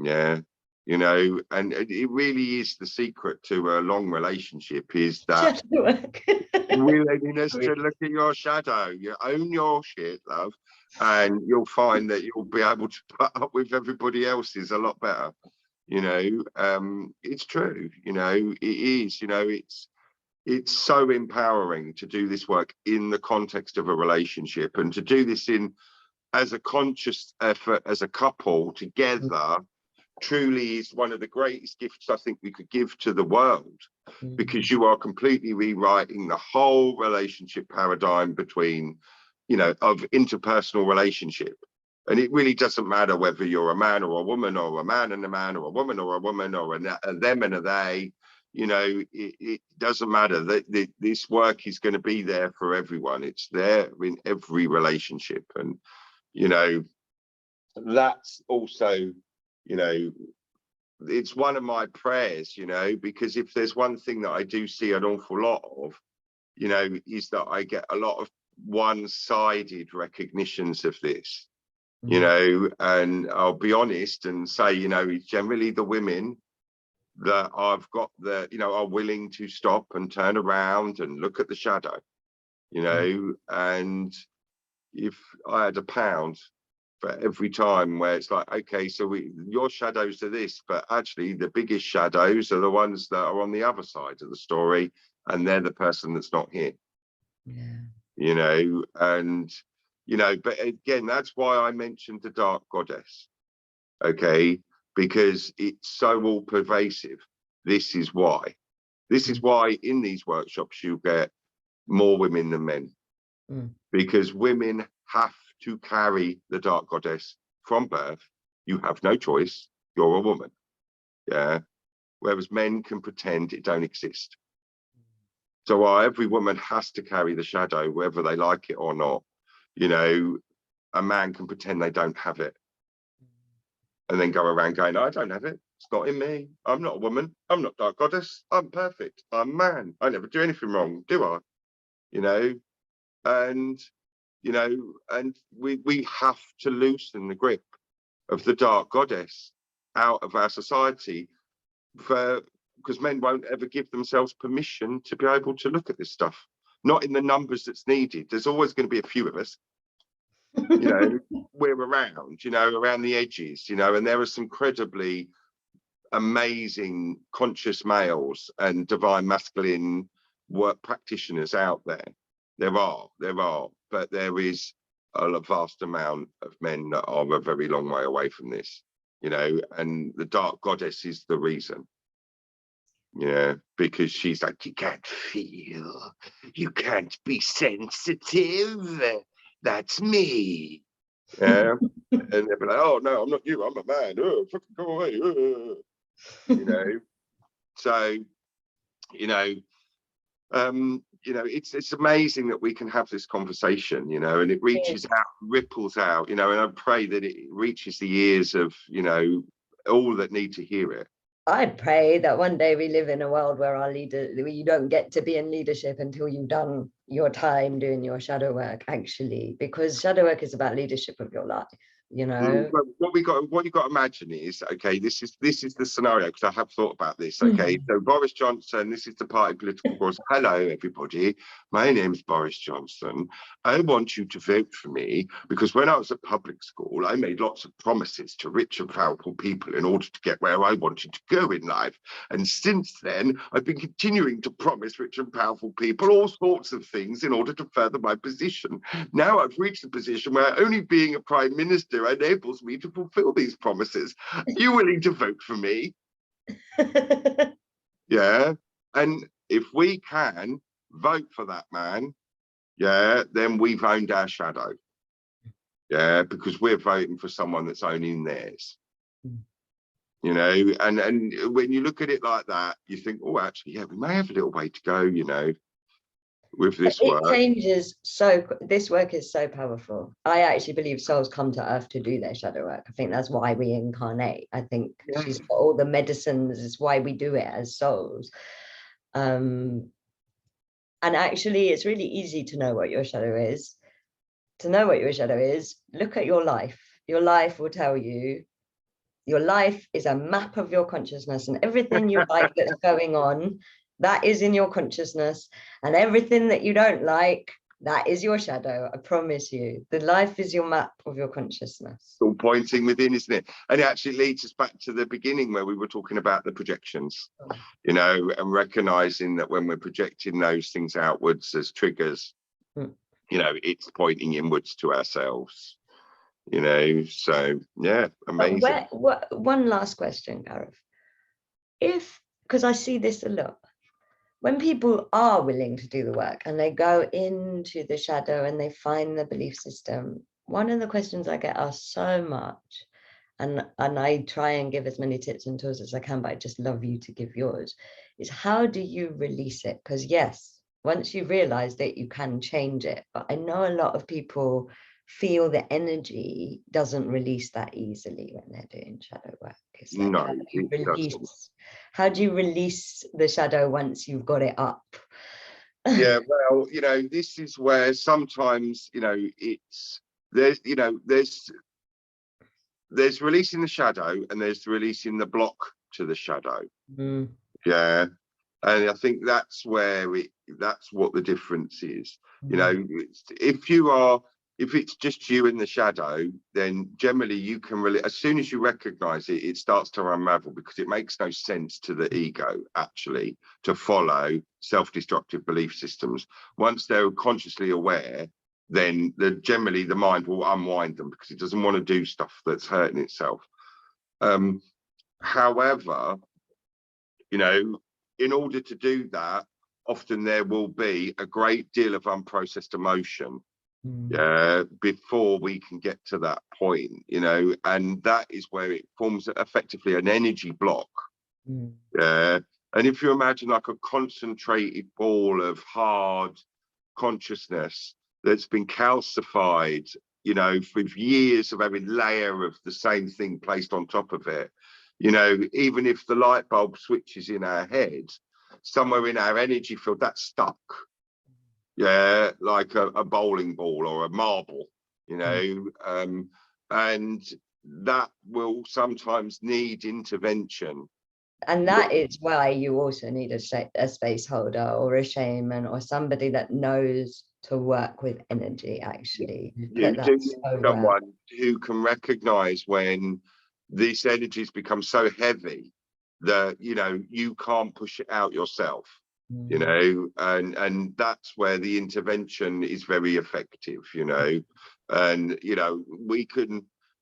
And it really is the secret to a long relationship, is that willingness to look at your shadow. You own your shit, love, and you'll find that you'll be able to put up with everybody else's a lot better. It's true. It is. It's so empowering to do this work in the context of a relationship, and to do this as a conscious effort as a couple together. Truly is one of the greatest gifts I think we could give to the world, because you are completely rewriting the whole relationship paradigm between, of interpersonal relationship. And it really doesn't matter whether you're a man or a woman, or a man and a man, or a woman or a woman, or a them and a they. you know, it doesn't matter that this work is going to be there for everyone. It's there in every relationship. And, you know, that's also, you know, it's one of my prayers, you know, because if there's one thing that I do see an awful lot of, you know, is that I get a lot of one-sided recognitions of this, you know, and I'll be honest and say, you know, it's generally the women that I've got that, you know, are willing to stop and turn around and look at the shadow, you know, and if I had £1 for every time where it's like, okay, so your shadows are this, but actually the biggest shadows are the ones that are on the other side of the story, and they're the person that's not here. You know, and you know, but again, that's why I mentioned the dark goddess, okay, because it's so all pervasive. This is why in these workshops you get more women than men, because women have to carry the dark goddess from birth. You have no choice, you're a woman, whereas men can pretend it don't exist. So every woman has to carry the shadow, whether they like it or not. You know, a man can pretend they don't have it and then go around going, I don't have it, it's not in me, I'm not a woman, I'm not dark goddess, I'm perfect, I'm man, I never do anything wrong, do I? You know, and you know, and we have to loosen the grip of the dark goddess out of our society, because men won't ever give themselves permission to be able to look at this stuff, not in the numbers that's needed. There's always going to be a few of us, you know, we're around, you know, around the edges, you know, and there are some incredibly amazing conscious males and divine masculine work practitioners out there. There are, but there is a vast amount of men that are a very long way away from this, you know, and the dark goddess is the reason. Yeah, because she's like, you can't feel, you can't be sensitive, that's me. Yeah, and they'll be like, oh no, I'm not you, I'm a man, oh fucking go away, you know. So you know, it's amazing that we can have this conversation, you know, and it reaches out, ripples out, you know, and I pray that it reaches the ears of, you know, all that need to hear it. I pray that one day we live in a world where you don't get to be in leadership until you've done your time doing your shadow work, actually, because shadow work is about leadership of your life, you know. What you got to imagine is, okay, this is the scenario, because I have thought about this. Okay, so Boris Johnson, this is the party political course. Hello everybody, my name's Boris Johnson. I want you to vote for me because when I was at public school I made lots of promises to rich and powerful people in order to get where I wanted to go in life, and since then I've been continuing to promise rich and powerful people all sorts of things in order to further my position. Now I've reached the position where only being a prime minister enables me to fulfill these promises. Are you willing to vote for me? Yeah, and if we can vote for that man, yeah, then we've owned our shadow. Yeah, because we're voting for someone that's owning theirs. You know, and when you look at it like that, you think, oh, actually, yeah, we may have a little way to go, you know, with this work. It changes this work is so powerful. I actually believe souls come to earth to do their shadow work. I think that's why we incarnate. I think she's got all the medicines, is why we do it as souls. And actually it's really easy to know what your shadow is. To know what your shadow is, look at your life. Your life will tell you. Your life is a map of your consciousness, and everything you like that's going on, that is in your consciousness, and everything that you don't like, that is your shadow. I promise you, the life is your map of your consciousness. It's all pointing within, isn't it? And it actually leads us back to the beginning where we were talking about the projections, you know, and recognizing that when we're projecting those things outwards as triggers, you know, it's pointing inwards to ourselves. You know, so yeah, amazing. One last question, Gareth. Because I see this a lot, when people are willing to do the work and they go into the shadow and they find the belief system, one of the questions I get asked so much, and I try and give as many tips and tools as I can, but I just love you to give yours, is how do you release it? Because yes, once you realize that, you can change it, but I know a lot of people feel the energy doesn't release that easily when they're doing shadow work. It's like, No, it doesn't. how do you release the shadow once you've got it up? Yeah, well, you know, this is where sometimes, you know, it's there's, you know, there's releasing the shadow and there's releasing the block to the shadow. Yeah, and I think that's where that's what the difference is. You know, if it's just you in the shadow, then generally you can really, as soon as you recognize it, it starts to unravel, because it makes no sense to the ego actually to follow self-destructive belief systems. Once they're consciously aware, then generally the mind will unwind them, because it doesn't want to do stuff that's hurting itself. However, you know, in order to do that, often there will be a great deal of unprocessed emotion before we can get to that point, you know, and that is where it forms effectively an energy block. And if you imagine like a concentrated ball of hard consciousness that's been calcified, you know, with years of every layer of the same thing placed on top of it, you know, even if the light bulb switches in our head, somewhere in our energy field, that's stuck. Yeah, like a bowling ball or a marble, you know, and that will sometimes need intervention. And that is why you also need a space holder or a shaman or somebody that knows to work with energy, actually. You do need someone who can recognize when this energy's become so heavy that, you know, you can't push it out yourself. You know, and that's where the intervention is very effective, you know, and, you know,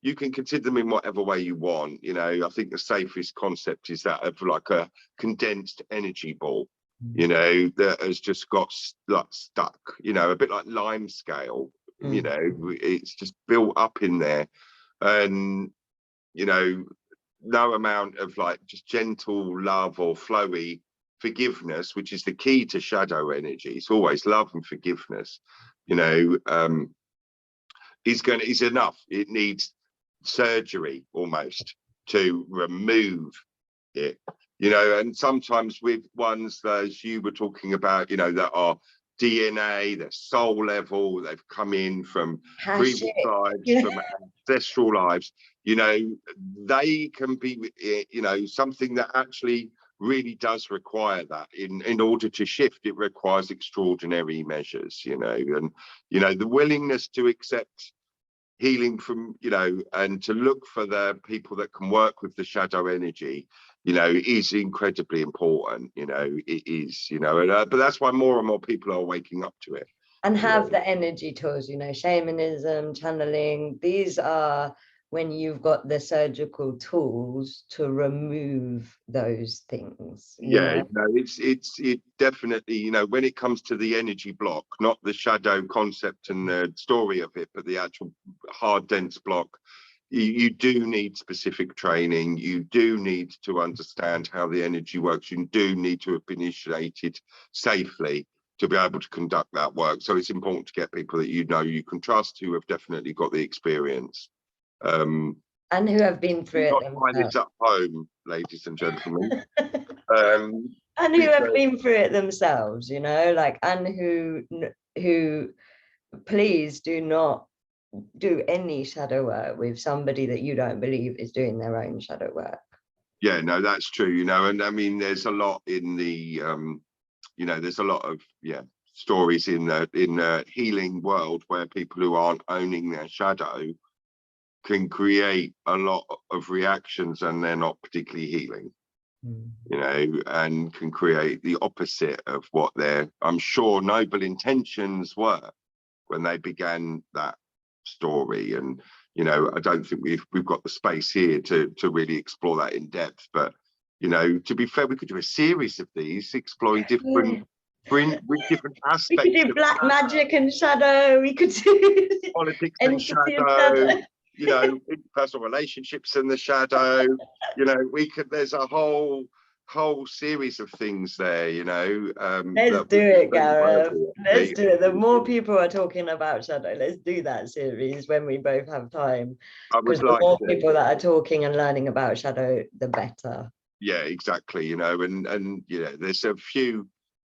you can consider them in whatever way you want. You know, I think the safest concept is that of like a condensed energy ball, you know, that has just got like stuck, you know, a bit like lime scale, you know, it's just built up in there. And, you know, no amount of like just gentle love or flowy forgiveness, which is the key to shadow energy, it's always love and forgiveness, you know, is enough. It needs surgery almost to remove it, you know. And sometimes with ones as you were talking about, you know, that are DNA, they're soul level, they've come in from previous lives, from ancestral lives, you know, they can be, you know, something that actually really does require that. In order to shift, it requires extraordinary measures, you know, and, you know, the willingness to accept healing from, you know, and to look for the people that can work with the shadow energy, you know, is incredibly important. You know, it is, you know, and, but that's why more and more people are waking up to it. And have the energy tools, you know, shamanism, channeling, these are when you've got the surgical tools to remove those things. Yeah, no, it definitely, you know, when it comes to the energy block, not the shadow concept and the story of it, but the actual hard, dense block, you do need specific training. You do need to understand how the energy works. You do need to have been initiated safely to be able to conduct that work. So it's important to get people that you know you can trust, who have definitely got the experience. And who have been through it themselves. Find this at home, ladies and gentlemen. And who have been through it themselves, you know, like, and who please do not do any shadow work with somebody that you don't believe is doing their own shadow work. Yeah, no, that's true, you know, and I mean, there's a lot in the, you know, there's a lot of, stories in the healing world where people who aren't owning their shadow can create a lot of reactions, and they're not particularly healing, you know, and can create the opposite of what their, I'm sure, noble intentions were when they began that story. And, you know, I don't think we've got the space here to really explore that in depth, but, you know, to be fair, we could do a series of these exploring different with different aspects. We could do black magic and shadow. We could do politics and shadow. you know, personal relationships in the shadow. You know, there's a whole series of things there, you know. Let's do it, Gareth. viable, Let's do it. The more people are talking about shadow, let's do that series when we both have time. Because the more people that are talking and learning about shadow, the better. Yeah, exactly. You know, and you know, there's a few,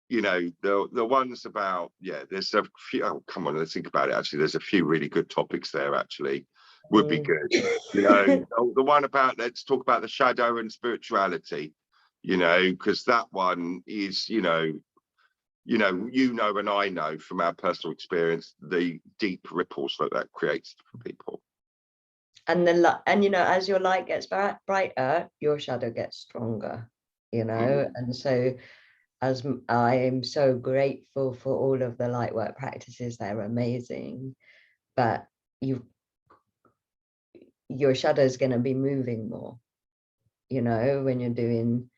you know, the ones about, yeah, there's a few, oh come on, let's think about it. Actually, there's a few really good topics there, actually. Would be good. You know, the one about, let's talk about the shadow and spirituality, you know, because that one is, you know, and I know from our personal experience the deep ripples that creates for people. And then, and you know, as your light gets brighter, your shadow gets stronger, you know. And so as I am so grateful for all of the light work practices, they're amazing, but your shadow is going to be moving more, you know, when you're doing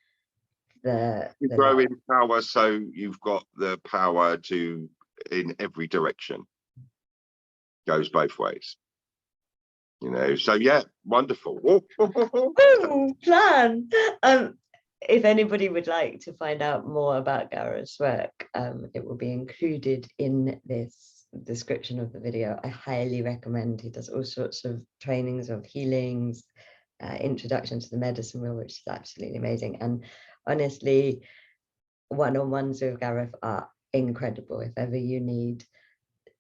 you grow in power, so you've got the power to, in every direction, goes both ways, you know. So yeah, wonderful. Woo, plan. If anybody would like to find out more about Gareth's work, it will be included in this description of the video. I highly recommend. He does all sorts of trainings of healings, introduction to the medicine wheel, which is absolutely amazing. And honestly, one-on-ones with Gareth are incredible. If ever you need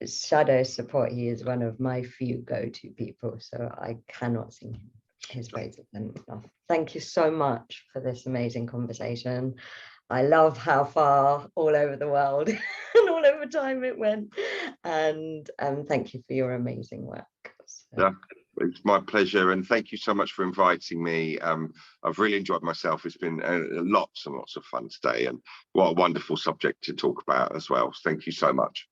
shadow support, he is one of my few go-to people, so I cannot sing his praises enough. Thank you so much for this amazing conversation. I love how far all over the world and all over time it went, and thank you for your amazing work. Yeah, it's my pleasure, and thank you so much for inviting me. I've really enjoyed myself. It's been lots and lots of fun today, and what a wonderful subject to talk about as well. Thank you so much.